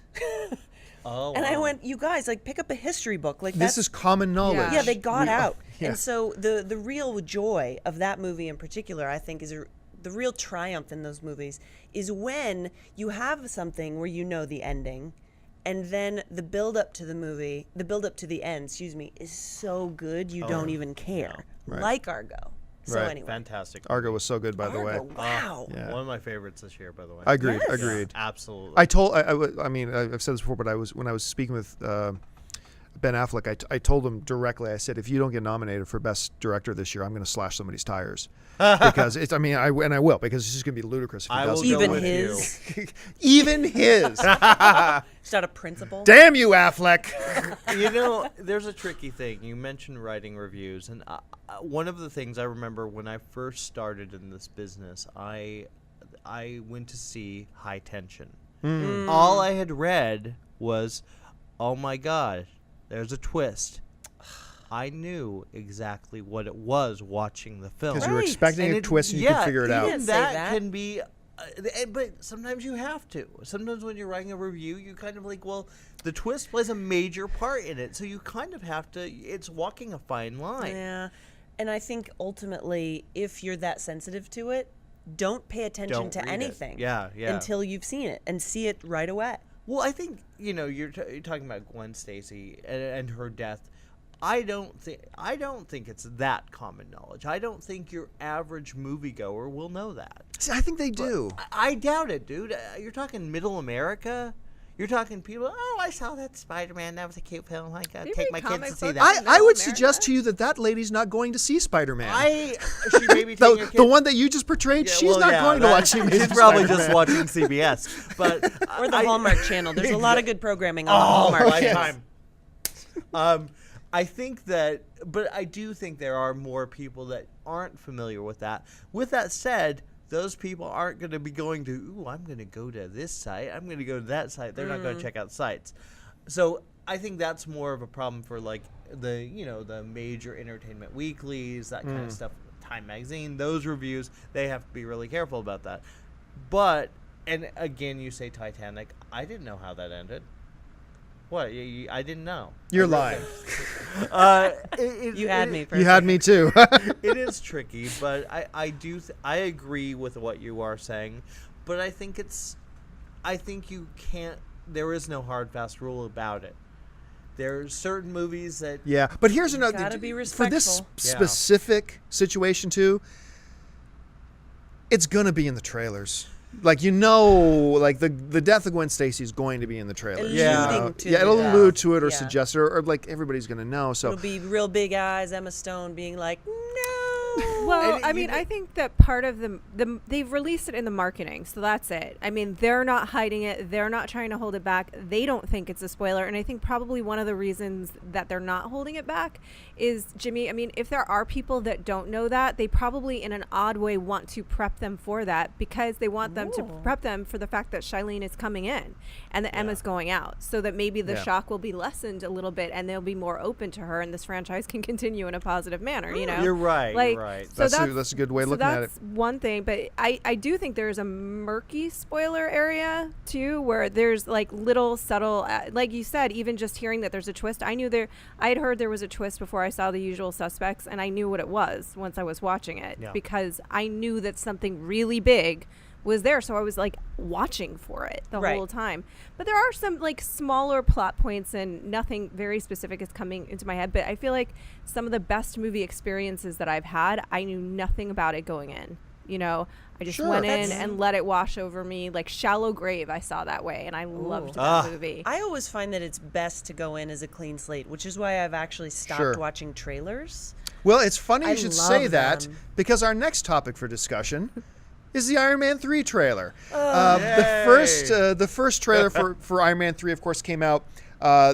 Oh, And I wow. went, you guys, pick up a history book. This is common knowledge. Yeah, they got out. Yeah. And so the real joy of that movie in particular, I think, is the real triumph in those movies is when you have something where you know the ending, and then the build up to the end, is so good you don't even care. Right. Like Argo. So Right. anyway. Fantastic. Argo was so good, by the way. Argo, wow. Yeah. One of my favorites this year, by the way. Agreed. Yes. Agreed. Absolutely. I've said this before, but when I was speaking with Ben Affleck, I told him directly. I said, if you don't get nominated for Best Director this year, I'm going to slash somebody's tires because it's. I will because it's just going to be ludicrous if he I will doesn't. go Even with his. Even his. Is that a principle? Damn you, Affleck. There's a tricky thing. You mentioned writing reviews, and one of the things I remember when I first started in this business, I went to see High Tension. All I had read was, oh my God, there's a twist. I knew exactly what it was watching the film. Because you were Right. expecting And a twist and you could figure it out. Even Say that that. can be, but sometimes you have to. Sometimes when you're writing a review, you kind of the twist plays a major part in it, so you kind of have to. It's walking a fine line. Yeah. And I think ultimately, if you're that sensitive to it, don't pay attention Don't to read it. anything Yeah. until you've seen it and see it right away. Well, I think you're talking about Gwen Stacy and her death. I don't think it's that common knowledge. I don't think your average moviegoer will know that. See, I think they do. I doubt it, dude. You're talking Middle America. You're talking people. Oh, I saw that Spider-Man. That was a cute film. I gotta You take read my kids comic to see books? that. I Middle would America? suggest to you that lady's not going to see Spider-Man. She may be taking her the kid. one that you just portrayed, Yeah, she's well, not yeah, going to that- watch She's Amazing probably Spider-Man. just watching CBS. But Or the Hallmark Channel. There's a lot of good programming on the Oh, Hallmark Channel. lifetime. I think that, but I do think there are more people that aren't familiar with that. With that said, those people aren't going to be going to, ooh, I'm going to go to this site. I'm going to go to that site. They're not going to check out sites. So I think that's more of a problem for like the major entertainment weeklies, that kind of stuff. Time Magazine, those reviews, they have to be really careful about that. But, and again, you say Titanic. I didn't know how that ended. What? I didn't know. You're lying. You had me. You had me too. It is tricky, but I agree with what you are saying, but I think you can't. There is no hard fast rule about it. There are certain movies that Yeah, but here's another Gotta be for this respectful. Yeah. specific situation too. It's gonna be in the trailers. Like like the death of Gwen Stacy is going to be in the trailer. Alluding to it'll it. allude to it or Yeah. suggest it, or like everybody's gonna know. So It'll be real big eyes, Emma Stone being like, no. Well, And I you mean, know- I think that part of they've released it in the marketing, so that's it. I mean, they're not hiding it. They're not trying to hold it back. They don't think it's a spoiler, and I think probably one of the reasons that they're not holding it back is, Jimmy, I mean, if there are people that don't know that, they probably in an odd way want to prep them for that because they want them to Ooh. prep them for the fact that Shailene is coming in and that Emma's going out, so that maybe the Yeah. shock will be lessened a little bit and they'll be more open to her and this franchise can continue in a positive manner, you know? You're right. Like, You're right. so that's a good way of so looking at that's it. one thing, but I do think there's a murky spoiler area too, where there's like little subtle, like you said, even just hearing that there's a twist. I had heard there was a twist before I saw The Usual Suspects, and I knew what it was once I was watching it because I knew that something really big was there, so I was like watching for it the Right. whole time. But there are some like smaller plot points, and nothing very specific is coming into my head, but I feel like some of the best movie experiences that I've had, I knew nothing about it going in. I just went in and let it wash over me. Like Shallow Grave, I saw that way, and I loved that movie. I always find that it's best to go in as a clean slate, which is why I've actually stopped Sure. watching trailers. Well, it's funny you I should say love that them. because our next topic for discussion is the Iron Man 3 trailer. Oh. The first trailer for Iron Man 3, of course, came out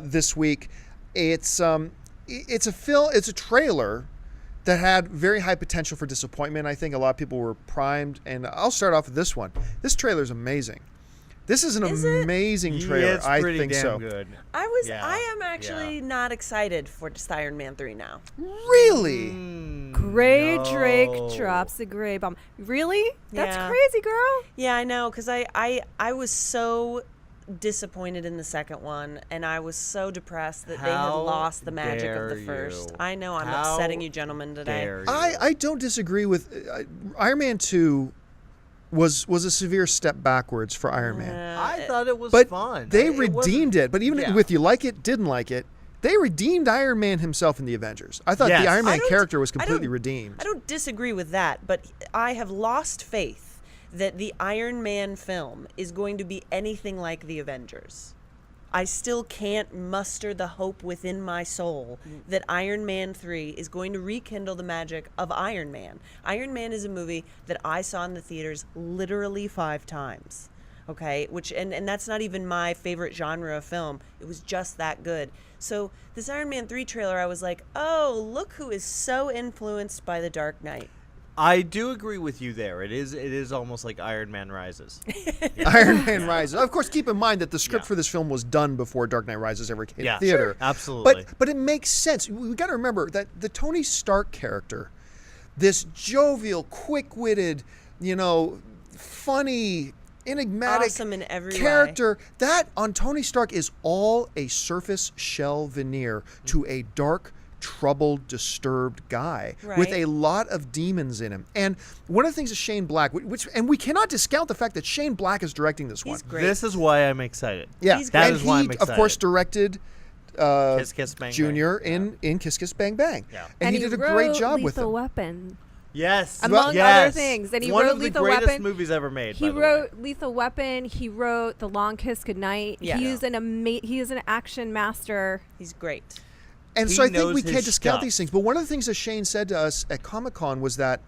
this week. It's a trailer that had very high potential for disappointment. I think a lot of people were primed, and I'll start off with this one. This trailer is amazing. This is an amazing trailer. It's I pretty think damn so. good. I am actually not excited for just Iron Man 3 now. Really? Gray No. Drake drops a gray bomb. Really? That's Yeah. crazy, girl. Yeah, I know, because I was so disappointed in the second one, and I was so depressed that they had How lost the magic of the dare first. you. I know, I'm How upsetting you gentlemen today. Dare you. I don't disagree with Iron Man 2 was a severe step backwards for Iron Man. I thought it was But fun. they It wasn't- redeemed it. But even yeah. with you like it, didn't like it, they redeemed Iron Man himself in the Avengers. I thought Yes. the Iron I Man don't- character was I don't- completely redeemed. I don't disagree with that, but I have lost faith that the Iron Man film is going to be anything like the Avengers. I still can't muster the hope within my soul that Iron Man 3 is going to rekindle the magic of Iron Man. Iron Man is a movie that I saw in the theaters literally 5 times. Okay, and that's not even my favorite genre of film. It was just that good. So this Iron Man 3 trailer, I was like, oh, look who is so influenced by The Dark Knight. I do agree with you there. It is almost like Iron Man Rises. Iron Man Rises. Of course, keep in mind that the script Yeah. for this film was done before Dark Knight Rises ever came Yeah, to theater. sure. Absolutely. But it makes sense. We got to remember that the Tony Stark character, this jovial, quick-witted, funny, enigmatic Awesome in every way. character, that on Tony Stark is all a surface shell veneer to a dark, troubled, disturbed guy Right. with a lot of demons in him. And one of the things is Shane Black, and we cannot discount the fact that Shane Black is directing this He's one. great. This is why I'm excited. Yeah, He's That and is why I'm he, excited. of course, directed Kiss Kiss Bang Junior Bang. in Kiss Kiss Bang Bang. Yeah. And he did a great wrote job with Lethal him. Weapon. Yes. Among yes. other things. And he One wrote of the Lethal greatest Weapon. movies ever made. He by the wrote way. Lethal Weapon. He wrote The Long Kiss Goodnight. Yeah. He is an action master. He's great. And He so I think knows we his can't discount stuff. these things. But one of the things that Shane said to us at Comic-Con was that,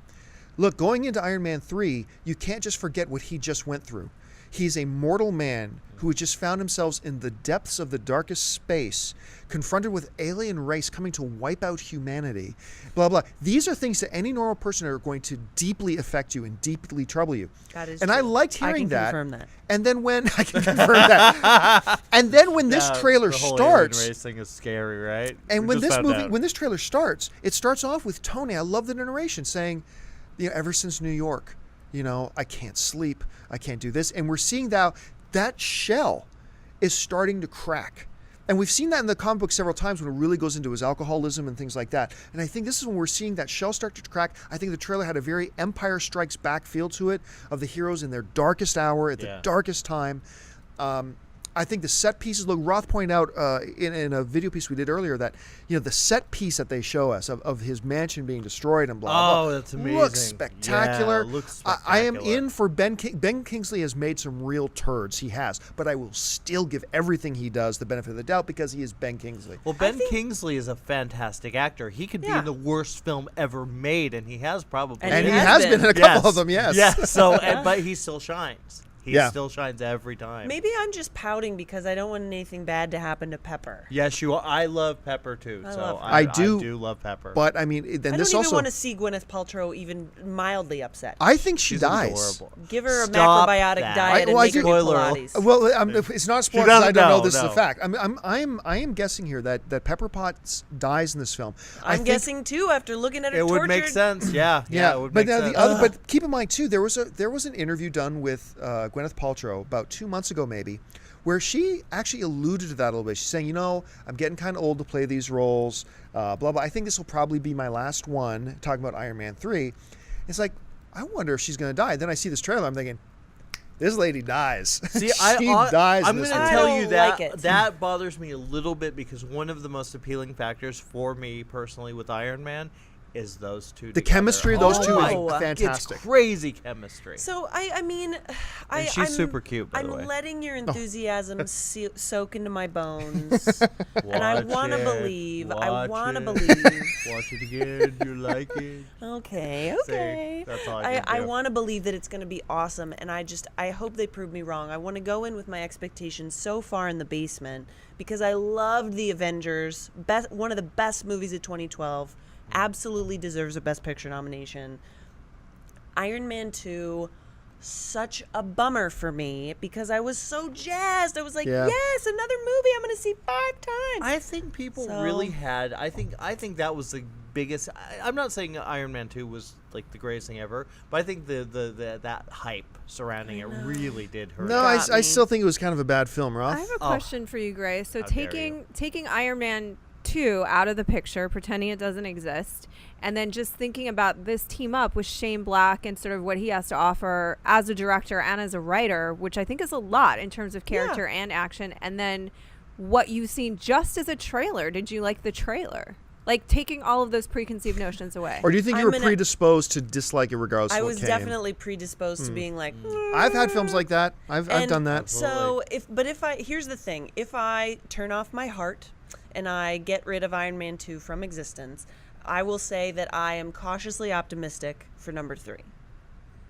look, going into Iron Man 3, you can't just forget what he just went through. He's a mortal man who had just found himself in the depths of the darkest space, confronted with alien race coming to wipe out humanity, blah, blah. These are things that any normal person are going to deeply affect you and deeply trouble you. That is and I true. liked I hearing can that. confirm that. And then when I can confirm that. And then when this Yeah, trailer the whole starts, alien race thing is scary, right? and We when just this found movie, out. when this trailer starts, it starts off with Tony. I love the narration saying, ever since New York, I can't sleep, I can't do this, and we're seeing that shell is starting to crack. And we've seen that in the comic book several times when it really goes into his alcoholism and things like that. And I think this is when we're seeing that shell start to crack. I think the trailer had a very Empire Strikes Back feel to it, of the heroes in their darkest hour, at the darkest time. I think the set pieces look. Roth pointed out in a video piece we did earlier that the set piece that they show us of his mansion being destroyed and blah blah. Oh, that's amazing. Looks spectacular. Yeah, looks I am spectacular. in for Ben. Ben Kingsley has made some real turds. He has, but I will still give everything he does the benefit of the doubt because he is Ben Kingsley. Well, Ben Kingsley is a fantastic actor. He could be Yeah. in the worst film ever made, and he has probably. And And he has has been. been in a couple of them. Yes. Yeah. So, but he still shines. He Yeah. still shines every time. Maybe I'm just pouting because I don't want anything bad to happen to Pepper. Yes, you are. I love Pepper too. I so love her. I I do- do love Pepper. But I mean, then I this don't even also. want to see Gwyneth Paltrow even mildly upset. I think she She's dies. adorable. Give her a Stop macrobiotic that. diet and I make her do- do Spoiler Pilates. Well, it's not a spoiler. 'Cause doesn't I don't know. know, This is no. a fact. I am guessing here that Pepper Potts dies in this film. I I'm think- guessing too after looking at her it would tortured. make sense. Yeah. Yeah, it would but make now sense. but keep in mind too, there was an interview done with Gwyneth Paltrow about 2 months ago maybe, where she actually alluded to that a little bit. She's saying, I'm getting kind of old to play these roles, blah blah. I think this will probably be my last one. Talking about Iron Man 3, it's like I wonder if she's going to die. Then I see this trailer, I'm thinking, this lady dies. See, she dies. I'm in this going to movie. I tell don't you that like it. that bothers me a little bit because one of the most appealing factors for me personally with Iron Man is those two. The together. chemistry of those Oh two my is God. fantastic. It's crazy chemistry. So I mean, And she's super cute, by I'm the way. letting your enthusiasm soak into my bones, and I want to believe. I want to believe. Watch it again. You like it. Okay, See, okay. that's all I can I do. want to believe that it's going to be awesome, and I hope they prove me wrong. I want to go in with my expectations so far in the basement because I loved the Avengers, one of the best movies of 2012. Absolutely deserves a Best Picture nomination. Iron Man 2, such a bummer for me because I was so jazzed. I was like, Yeah. yes, another movie I'm going to see 5 times. I think people So- really had. I think that was the biggest. I'm not saying Iron Man 2 was like the greatest thing ever, but I think the that hype surrounding it really did hurt. No, got I me. still think it was kind of a bad film, Roth. I have a question for you, Grae. So How dare taking Iron Man 2 out of the picture, pretending it doesn't exist, and then just thinking about this team up with Shane Black and sort of what he has to offer as a director and as a writer, which I think is a lot in terms of character and action, and then what you've seen just as a trailer. Did you like the trailer? Like taking all of those preconceived notions away. Or do you think you I'm were gonna- predisposed to dislike it regardless I of what was came? definitely predisposed to being like, I've had films like that. I've And done that. So here's the thing, if I turn off my heart and I get rid of Iron Man 2 from existence, I will say that I am cautiously optimistic for number 3.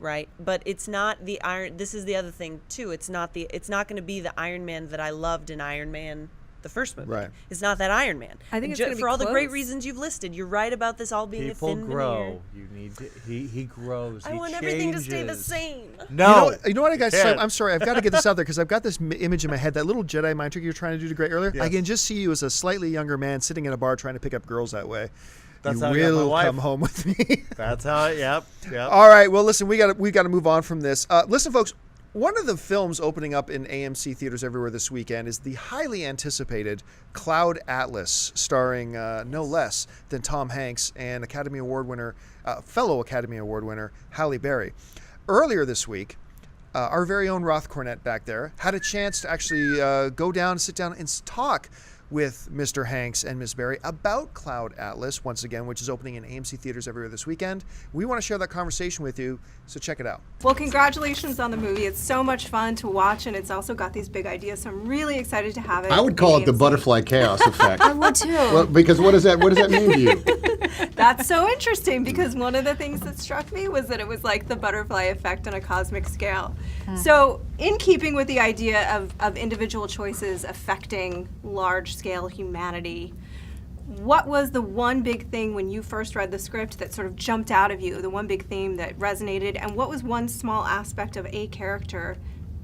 Right? But it's not the this is the other thing too. It's not going to be the Iron Man that I loved in Iron Man the first movie. Right. It's not that Iron Man. I think it's And gonna be for all the great close. reasons you've listed. You're right about this all being People a thin grow. veneer. You need to, he grows. I he want everything to stay the changes. same. No, You know what, guys? Yeah. I'm sorry. I've got to get this out there because I've got this image in my head. That little Jedi mind trick you were trying to do to Grae earlier. I Yes. can just see you as a slightly younger man sitting in a bar trying to pick up girls that way. That's you how I got my will wife. come home with me. That's how. Yep. All right. Well, listen, we got to move on from this. Listen, folks. One of the films opening up in AMC Theatres everywhere this weekend is the highly anticipated Cloud Atlas, starring no less than Tom Hanks and fellow Academy Award winner Hallie Berry. Earlier this week, our very own Roth Cornett back there had a chance to actually go down and sit down and talk with Mr. Hanks and Ms. Berry about Cloud Atlas, once again, which is opening in AMC Theatres everywhere this weekend. We want to share that conversation with you, so check it out. Well, congratulations on the movie. It's so much fun to watch, and it's also got these big ideas, so I'm really excited to have it. I would call it the AMC. butterfly chaos effect. I would too. Well, because what does that mean to you? That's so interesting, because one of the things that struck me was that it was like the butterfly effect on a cosmic scale. So, in keeping with the idea of individual choices affecting large-scale humanity, what was the one big thing when you first read the script that sort of jumped out of you, the one big theme that resonated, and what was one small aspect of a character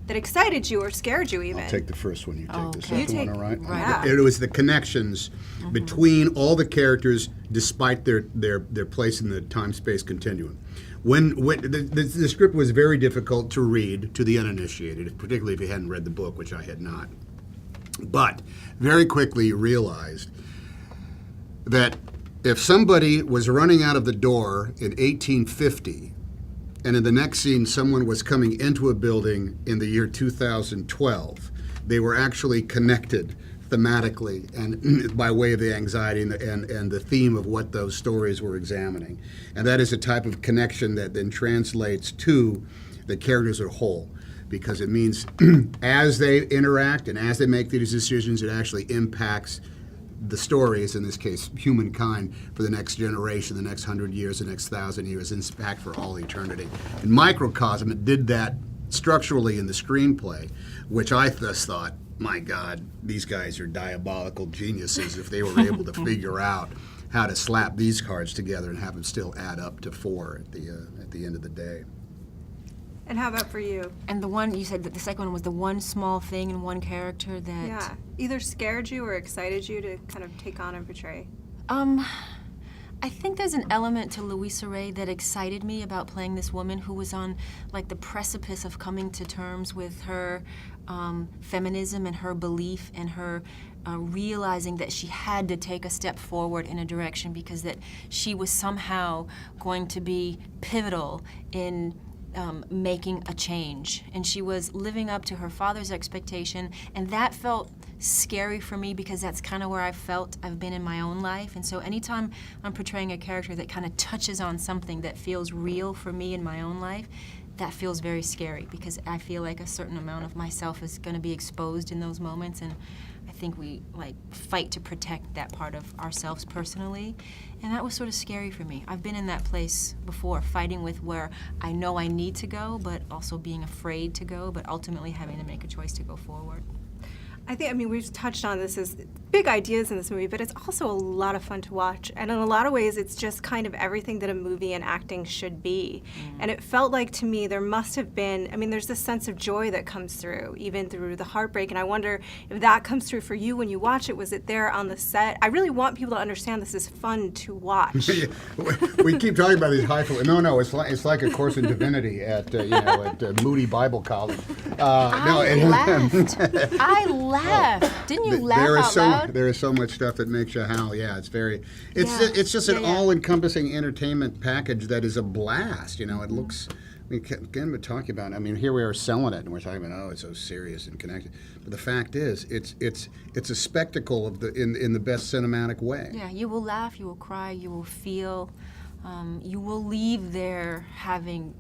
that excited you or scared you even? I'll take the first one, you take the Okay. second one, all right? Yeah. It was the connections between all the characters despite their place in the time-space continuum. When the script was very difficult to read to the uninitiated, particularly if you hadn't read the book, which I had not. But very quickly realized that if somebody was running out of the door in 1850, and in the next scene someone was coming into a building in the year 2012, they were actually connected thematically and by way of the anxiety and the theme of what those stories were examining. And that is a type of connection that then translates to the characters as a whole, because it means as they interact and as they make these decisions, it actually impacts the stories, in this case, humankind, for the next generation, the next 100 years, the next 1,000 years, impact for all eternity. In Microcosm, it did that structurally in the screenplay, which I thus thought, my God, these guys are diabolical geniuses if they were able to figure out how to slap these cards together and have them still add up to 4 at the end of the day. And how about for you? And the one, you said that the second one was the one small thing in one character that... Yeah, either scared you or excited you to kind of take on and portray. I think there's an element to Louisa Ray that excited me about playing this woman who was on like the precipice of coming to terms with her feminism and her belief and her realizing that she had to take a step forward in a direction because that she was somehow going to be pivotal in making a change. And she was living up to her father's expectation, and that felt scary for me because that's kind of where I've been in my own life. And so anytime I'm portraying a character that kind of touches on something that feels real for me in my own life, that feels very scary because I feel like a certain amount of myself is going to be exposed in those moments, and I think we like fight to protect that part of ourselves personally, and that was sort of scary for me. I've been in that place before, fighting with where I know I need to go, but also being afraid to go, but ultimately having to make a choice to go forward. I mean, we've touched on this as big ideas in this movie, but it's also a lot of fun to watch. And in a lot of ways, it's just kind of everything that a movie and acting should be. And it felt like, to me, there must have been, I mean, there's this sense of joy that comes through, even through the heartbreak. And I wonder if that comes through for you when you watch it. Was it there on the set? I really want people to understand this is fun to watch. We keep talking about these high. No, it's like a course in divinity at Moody Bible College. I laughed. Didn't you laugh out loud? There is so much stuff that makes you howl. Yeah, it's just an all-encompassing entertainment package that is a blast. You know, it looks. I mean, again, we're talking about. I mean, here we are selling it, and we're talking about, oh, it's so serious and connected. But the fact is, it's a spectacle of in the best cinematic way. Yeah, you will laugh, you will cry, you will feel, you will leave there having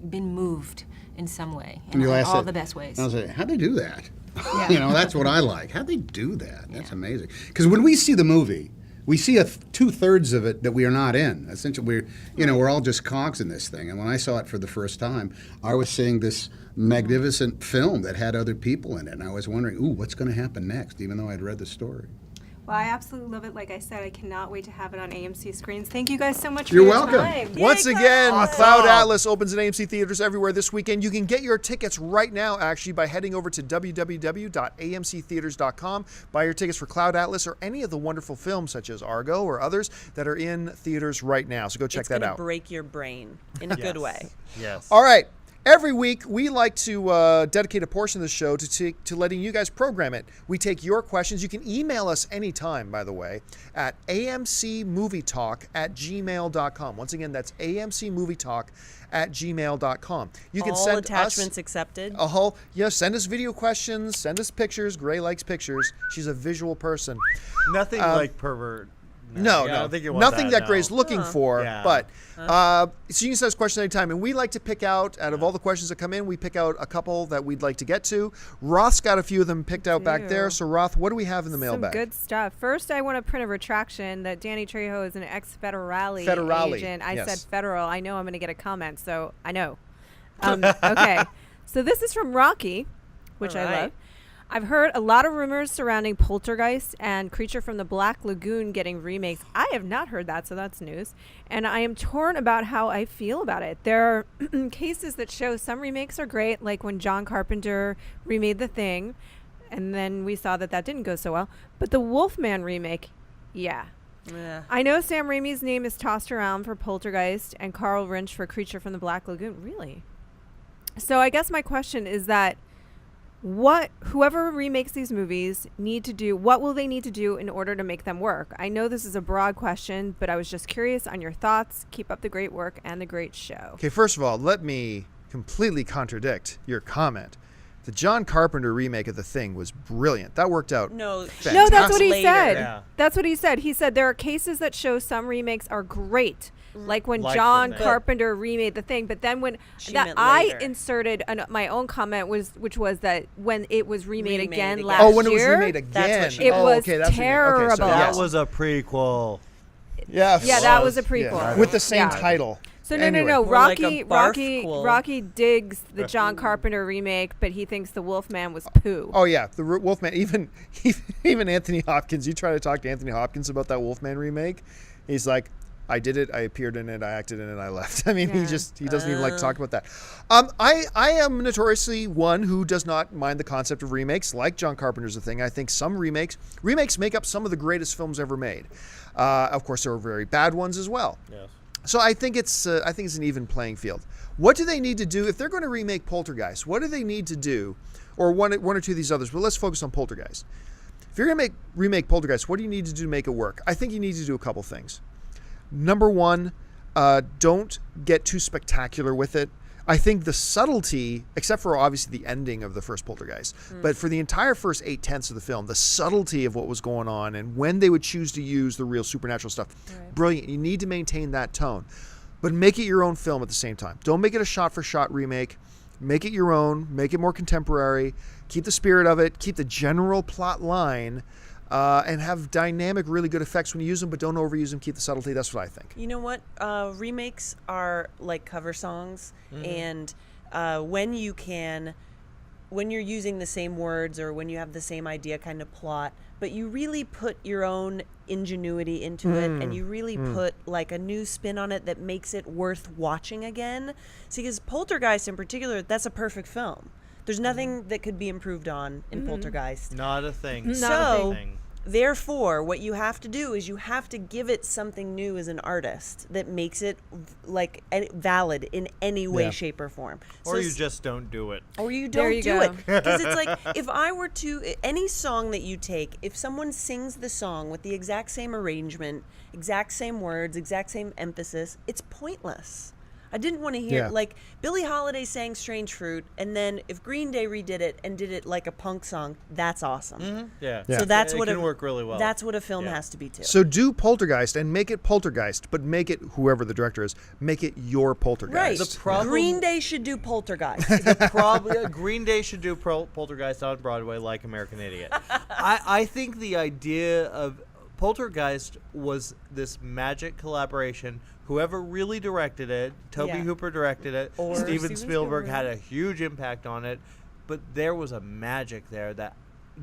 been moved in some way, in all the best ways. I was like, how'd they do that? Yeah. You know, that's what I like. How'd they do that? That's amazing. Because when we see the movie, we see 2/3 of it that we are not in. Essentially, we're all just cogs in this thing. And when I saw it for the first time, I was seeing this magnificent film that had other people in it. And I was wondering, ooh, what's going to happen next, even though I'd read the story. Well, I absolutely love it. Like I said, I cannot wait to have it on AMC screens. Thank you guys so much for You're your welcome. time. Once Yay, again, Cloud! Cloud Atlas opens in AMC Theatres everywhere this weekend. You can get your tickets right now, actually, by heading over to www.amctheaters.com. Buy your tickets for Cloud Atlas or any of the wonderful films, such as Argo or others, that are in theaters right now. So go check that out. It's going to break your brain in a good way. Yes. All right. Every week, we like to dedicate a portion of the show to letting you guys program it. We take your questions. You can email us anytime, by the way, at AMCMovieTalk@gmail.com. Once again, that's AMCMovieTalk@gmail.com. You can All send attachments us accepted. send us video questions, send us pictures. Grae likes pictures. She's a visual person. Nothing like pervert. No, I no. don't think you want Nothing that no. Grae's looking for, Yeah. but so you can send us questions anytime, and we like to pick out of all the questions that come in, we pick out a couple that we'd like to get to. Roth's got a few of them picked out back there. So Roth, what do we have in the mailbag? Some good stuff. First, I want to print a retraction that Danny Trejo is an ex-federale agent. I said federal. I know I'm going to get a comment, so I know. Okay. So this is from Rocky, which I love. I've heard a lot of rumors surrounding Poltergeist and Creature from the Black Lagoon getting remakes. I have not heard that, so that's news. And I am torn about how I feel about it. There are cases that show some remakes are great, like when John Carpenter remade The Thing, and then we saw that didn't go so well. But the Wolfman remake, yeah. I know Sam Raimi's name is tossed around for Poltergeist and Carl Rinch for Creature from the Black Lagoon. Really? So I guess my question is that whoever remakes these movies what will they need to do in order to make them work? I know this is a broad question, but I was just curious on your thoughts. Keep up the great work and the great show. Okay, first of all, let me completely contradict your comment. The John Carpenter remake of The Thing was brilliant. That worked out. No, that's what he later. said. Yeah. That's what he said. He said there are cases that show some remakes are great, like when Like John The Thing. Carpenter remade The Thing. But then when She that meant I later. inserted my own comment which was that when it was remade again again. last Oh, when it was year, remade again. That's what she It meant. was okay, that's terrible. Okay, so That yes. was a prequel. Yeah, that was a prequel. yeah, with the same title. So Anyway. no. More like Rocky a barf-quel. Rocky digs the John Carpenter remake, but he thinks the Wolfman was poo. Oh yeah, the Wolfman. Even Anthony Hopkins. You try to talk to Anthony Hopkins about that Wolfman remake, he's like, "I did it. I appeared in it. I acted in it. I left." I mean, he doesn't even like to talk about that. I am notoriously one who does not mind the concept of remakes, like John Carpenter's The Thing. I think some remakes make up some of the greatest films ever made. Of course, there are very bad ones as well. Yes. So I think it's an even playing field. What do they need to do if they're going to remake Poltergeist? What do they need to do, or one or two of these others? But let's focus on Poltergeist. If you're going to remake Poltergeist, what do you need to do to make it work? I think you need to do a couple things. Number one, don't get too spectacular with it. I think the subtlety, except for obviously the ending of the first Poltergeist, but for the entire first 8/10 of the film, the subtlety of what was going on and when they would choose to use the real supernatural stuff, brilliant. You need to maintain that tone, but make it your own film at the same time. Don't make it a shot-for-shot remake. Make it your own. Make it more contemporary. Keep the spirit of it. Keep the general plot line. And have dynamic, really good effects when you use them, but don't overuse them. Keep the subtlety. That's what I think. You know what? Remakes are like cover songs, and when you're using the same words or when you have the same idea kind of plot, but you really put your own ingenuity into it, and you really put like a new spin on it that makes it worth watching again. See, because Poltergeist in particular, that's a perfect film. There's nothing that could be improved on in Poltergeist. Not a thing. So, therefore, what you have to do is you have to give it something new as an artist that makes it like valid in any way, shape, or form. Or you just don't do it. Or you There don't you do go. it. Because it's like, if I were to, any song that you take, if someone sings the song with the exact same arrangement, exact same words, exact same emphasis, it's pointless. I didn't want to hear, like, Billie Holiday sang Strange Fruit, and then if Green Day redid it and did it like a punk song, that's awesome. Yeah. So that's it what can work really well. That's what a film has to be too. So do Poltergeist and make it Poltergeist, but make it, whoever the director is, make it your Poltergeist. Right. The problem- Green Day should do Poltergeist. Green Day should do Poltergeist on Broadway like American Idiot. I think the idea of Poltergeist was this magic collaboration. Whoever really directed it, Tobe Hooper directed it, Or Steven Steven Spielberg Spielberg. had a huge impact on it, but there was a magic there that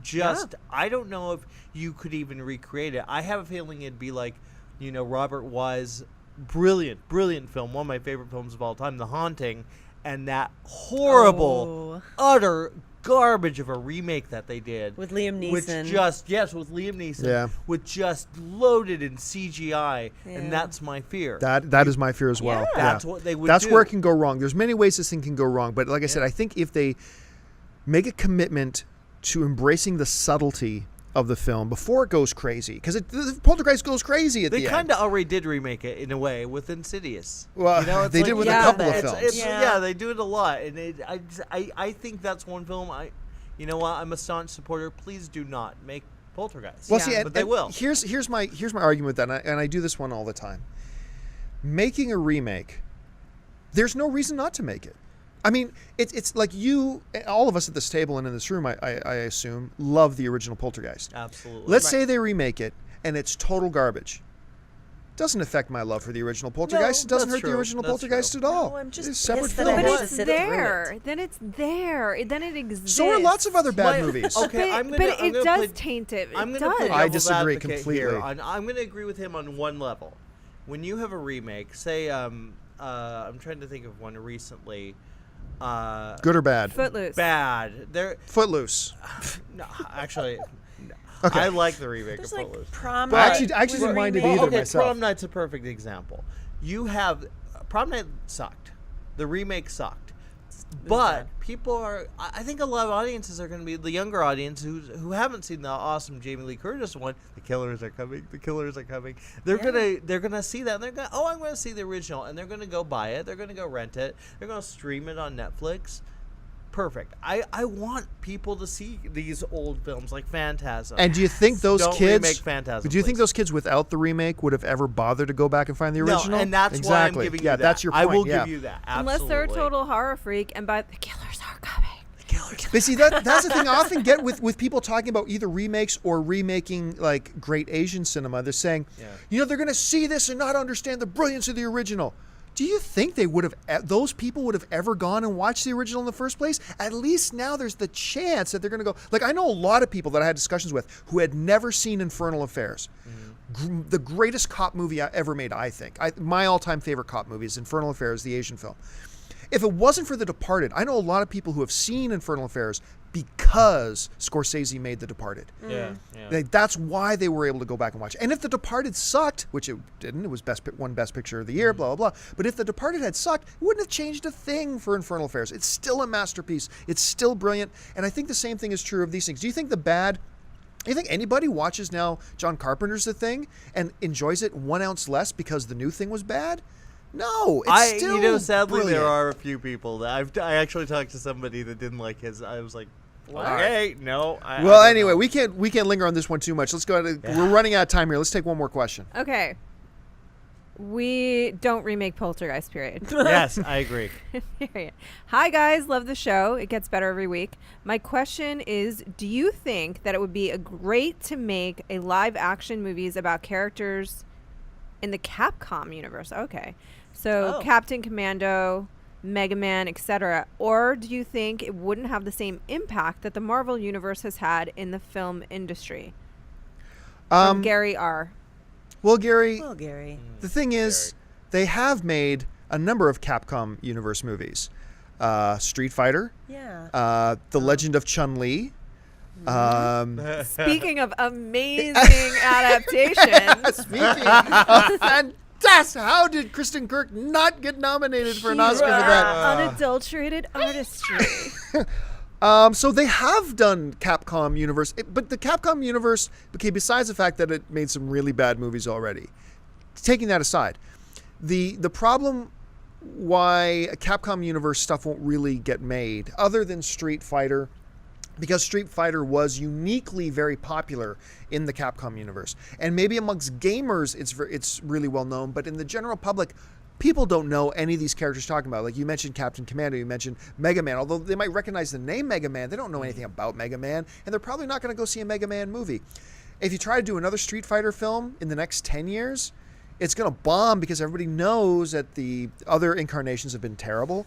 just, I don't know if you could even recreate it. I have a feeling it'd be like, Robert Wise, brilliant film, one of my favorite films of all time, The Haunting, and that horrible, utter garbage of a remake that they did With Liam Neeson. with Liam Neeson, Yeah. with just loaded in CGI, Yeah. and that's my fear. That is my fear as well. Yeah. That's what they would That's do. where it can go wrong. There's many ways this thing can go wrong, but like I said, I think if they make a commitment to embracing the subtlety of the film before it goes crazy, because the Poltergeist goes crazy at They the end. kind of already did remake it in a way with Insidious. Well, it's they did with a Yeah, couple of but films. Yeah. They do it a lot, and I think that's one film. You know what? I'm a staunch supporter. Please do not make Poltergeist. Well, Yeah. see, and, but they and will. Here's my argument with that, and I do this one all the time. Making a remake, there's no reason not to make it. I mean, it's like all of us at this table and in this room, I assume, love the original Poltergeist. Absolutely. Let's say they remake it and it's total garbage. Doesn't affect my love for the original Poltergeist. It doesn't that's hurt the true. original That's Poltergeist true. at all. No, I'm just It's separate pissed that I films. But had to it's sit through there. it. Then it's there. Then it exists. So are lots of other bad movies. Okay, but it does taint it. I'm It gonna play does. I devil's disagree advocate completely. here. I'm going to agree with him on one level. When you have a remake, say, I'm trying to think of one recently. Good or bad? Footloose. Bad. Footloose. No, actually, no. Okay. I like the remake There's of like Footloose. prom Well, night. I actually was didn't mind it remade. either Okay, myself. Prom Night's a perfect example. You have Prom Night sucked. The remake sucked. But people are. I think a lot of audiences are going to be the younger audience who haven't seen the awesome Jamie Lee Curtis one. The killers are coming. The killers are coming. They're gonna see that. And they're gonna. Oh, I'm going to see the original, and they're going to go buy it. They're going to go rent it. They're going to stream it on Netflix. Perfect. I want people to see these old films like Phantasm. And do you think those Don't kids? remake Phantasm, do you think please. those kids without the remake would have ever bothered to go back and find the original? No, and that's exactly. why I'm giving yeah, you that. that's your I point. will yeah. give you that. Unless they're a Absolutely. total horror freak and by the killers are coming. But see, that's the thing I often get with people talking about either remakes or remaking like great Asian cinema. They're saying, they're going to see this and not understand the brilliance of the original. Do you think those people would have ever gone and watched the original in the first place? At least now there's the chance that they're going to go. Like, I know a lot of people that I had discussions with who had never seen Infernal Affairs. The greatest cop movie I ever made, I think. My all-time favorite cop movie is Infernal Affairs, the Asian film. If it wasn't for The Departed, I know a lot of people who have seen Infernal Affairs because Scorsese made The Departed. Yeah. That's why they were able to go back and watch it. And if The Departed sucked, which it didn't, it was Best Picture of the Year, blah, blah, blah. But if The Departed had sucked, it wouldn't have changed a thing for Infernal Affairs. It's still a masterpiece. It's still brilliant. And I think the same thing is true of these things. Do you think you think anybody watches now John Carpenter's The Thing and enjoys it 1 ounce less because the new thing was bad? No, it's still sadly brilliant. there are a few people that I actually talked to somebody that didn't like his. I was like, okay, no. Well, anyway, we can't linger on this one too much. Let's go ahead. We're running out of time here. Let's take one more question. Okay. We don't remake Poltergeist, period. Yes, I agree. Period. Hi, guys. Love the show. It gets better every week. My question is, do you think that it would be great to make a live-action movies about characters in the Capcom universe? Okay. So Captain Commando, Mega Man, etc. Or do you think it wouldn't have the same impact that the Marvel universe has had in the film industry? From Gary R. Well, Gary, the thing is, they have made a number of Capcom universe movies. Street Fighter. Yeah. The Legend of Chun-Li. Speaking of amazing adaptations. Speaking of fantastic, how did Kristen Kirk not get nominated for an Oscar for that? Unadulterated artistry. So they have done Capcom universe, but the Capcom universe, okay, besides the fact that it made some really bad movies already, taking that aside, the problem why Capcom universe stuff won't really get made, other than Street Fighter, because Street Fighter was uniquely very popular in the Capcom universe, and maybe amongst gamers it's really well known, but in the general public, people don't know any of these characters talking about. Like you mentioned Captain Commando, you mentioned Mega Man. Although they might recognize the name Mega Man, they don't know anything about Mega Man, and they're probably not going to go see a Mega Man movie. If you try to do another Street Fighter film in the next 10 years, it's going to bomb because everybody knows that the other incarnations have been terrible.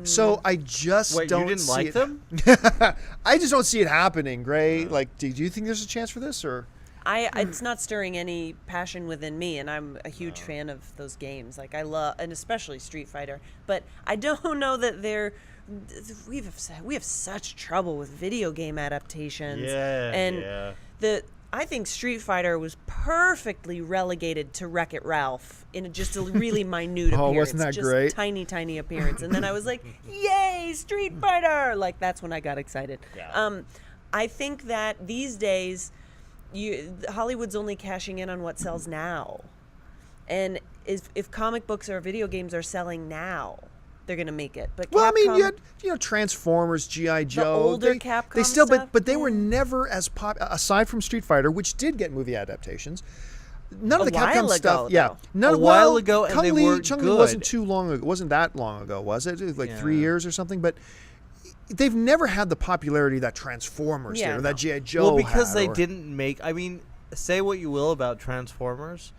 So I just don't you didn't see like it. them? I just don't see it happening, Grae. Like, do you think there's a chance for this, or? It's not stirring any passion within me, and I'm a huge fan of those games. Like, I love, and especially Street Fighter. But I don't know that they're we have such trouble with video game adaptations. Yeah, and yeah. I think Street Fighter was perfectly relegated to Wreck-It Ralph in just a really minute appearance. Wasn't that just great? Tiny appearance. And then I was like, yay, Street Fighter! Like, that's when I got excited. Yeah. I think that these days, Hollywood's only cashing in on what sells now. And if comic books or video games are selling now, they're gonna make it. But Well, I mean, Capcom- you had Transformers, G.I. Joe. older they Capcom still, stuff, but they were yeah. never as aside from Street Fighter, which did get movie adaptations. None of A the Capcom while stuff, ago, yeah, though. none A while well, ago, and they weren't Chun-Li good. wasn't too long ago. Wasn't that long ago? Was it? It was like 3 years or something? But they've never had the popularity that Transformers Yeah, did or no. that G.I. Joe. Well, because had, they or- didn't make. I mean, say what you will about Transformers,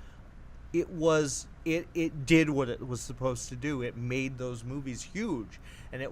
it did what it was supposed to do. It made those movies huge, and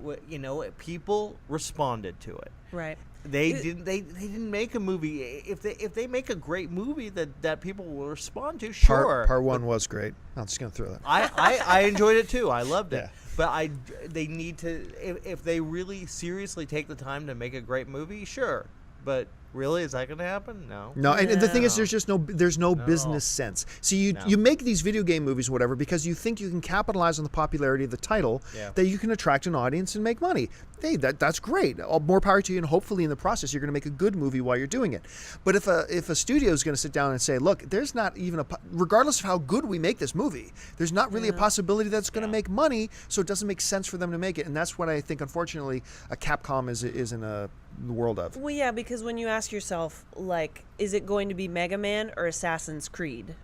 people responded to it. Right. They didn't make a movie. If they make a great movie that people will respond to, sure. Part one was great. I'm just gonna throw that. I enjoyed it too. I loved it. Yeah. But they need to, if they really seriously take the time to make a great movie, sure. But really, is that going to happen? No. No, and the thing is, No. there's no business sense. See, you make these video game movies, or whatever, because you think you can capitalize on the popularity of the title, that you can attract an audience and make money. Hey, that's great. More power to you, and hopefully in the process you're going to make a good movie while you're doing it. But if a studio is going to sit down and say, look, there's not even regardless of how good we make this movie, there's not really a possibility that's going to make money, so it doesn't make sense for them to make it. And that's what I think, unfortunately, a Capcom is in the world of. Well, yeah, because when you ask yourself, like, is it going to be Mega Man or Assassin's Creed?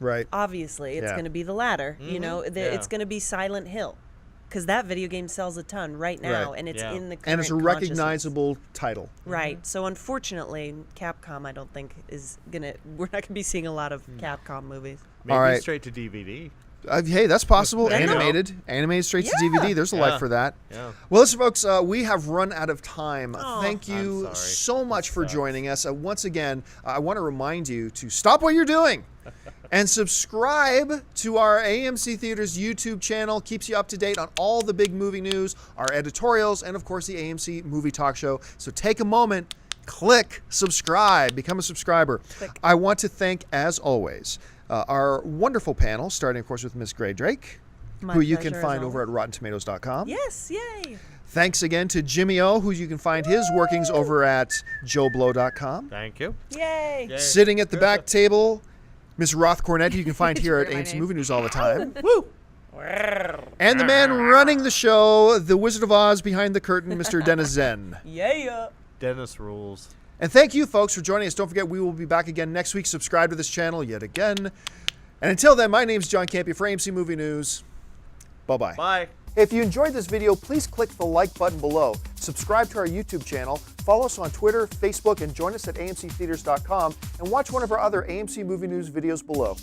Right. Obviously, it's going to be the latter. You know, it's going to be Silent Hill, because that video game sells a ton right now, Right. and it's in the current And it's a consciousness. recognizable title. Right. So unfortunately, Capcom, I don't think we're not gonna be seeing a lot of Capcom movies. Maybe All right. straight to DVD. Hey, that's possible. I know. Animated straight to DVD. There's a life for that. Yeah. Well, listen, folks, we have run out of time. Oh, Thank you I'm sorry. so much for sucks. joining us. Once again, I want to remind you to stop what you're doing and subscribe to our AMC Theatres YouTube channel. Keeps you up to date on all the big movie news, our editorials, and of course the AMC Movie Talk Show. So take a moment, click subscribe, become a subscriber. I want to thank, as always, our wonderful panel, starting, of course, with Miss Grae Drake, My who you can pleasure, as find over at always. RottenTomatoes.com. Yes, yay! Thanks again to Jimmy O, who you can find his workings over at JoeBlow.com. Thank you. Yay! Sitting at the back table, Miss Roth Cornett, who you can find here at Forget my AMC name. Movie News all the time. Woo! And the man running the show, the Wizard of Oz behind the curtain, Mr. Dennis Zen. Yeah! Dennis rules. And thank you, folks, for joining us. Don't forget, we will be back again next week. Subscribe to this channel yet again. And until then, my name's John Campea for AMC Movie News. Bye-bye. Bye. If you enjoyed this video, please click the like button below. Subscribe to our YouTube channel, follow us on Twitter, Facebook, and join us at AMCtheaters.com and watch one of our other AMC Movie News videos below.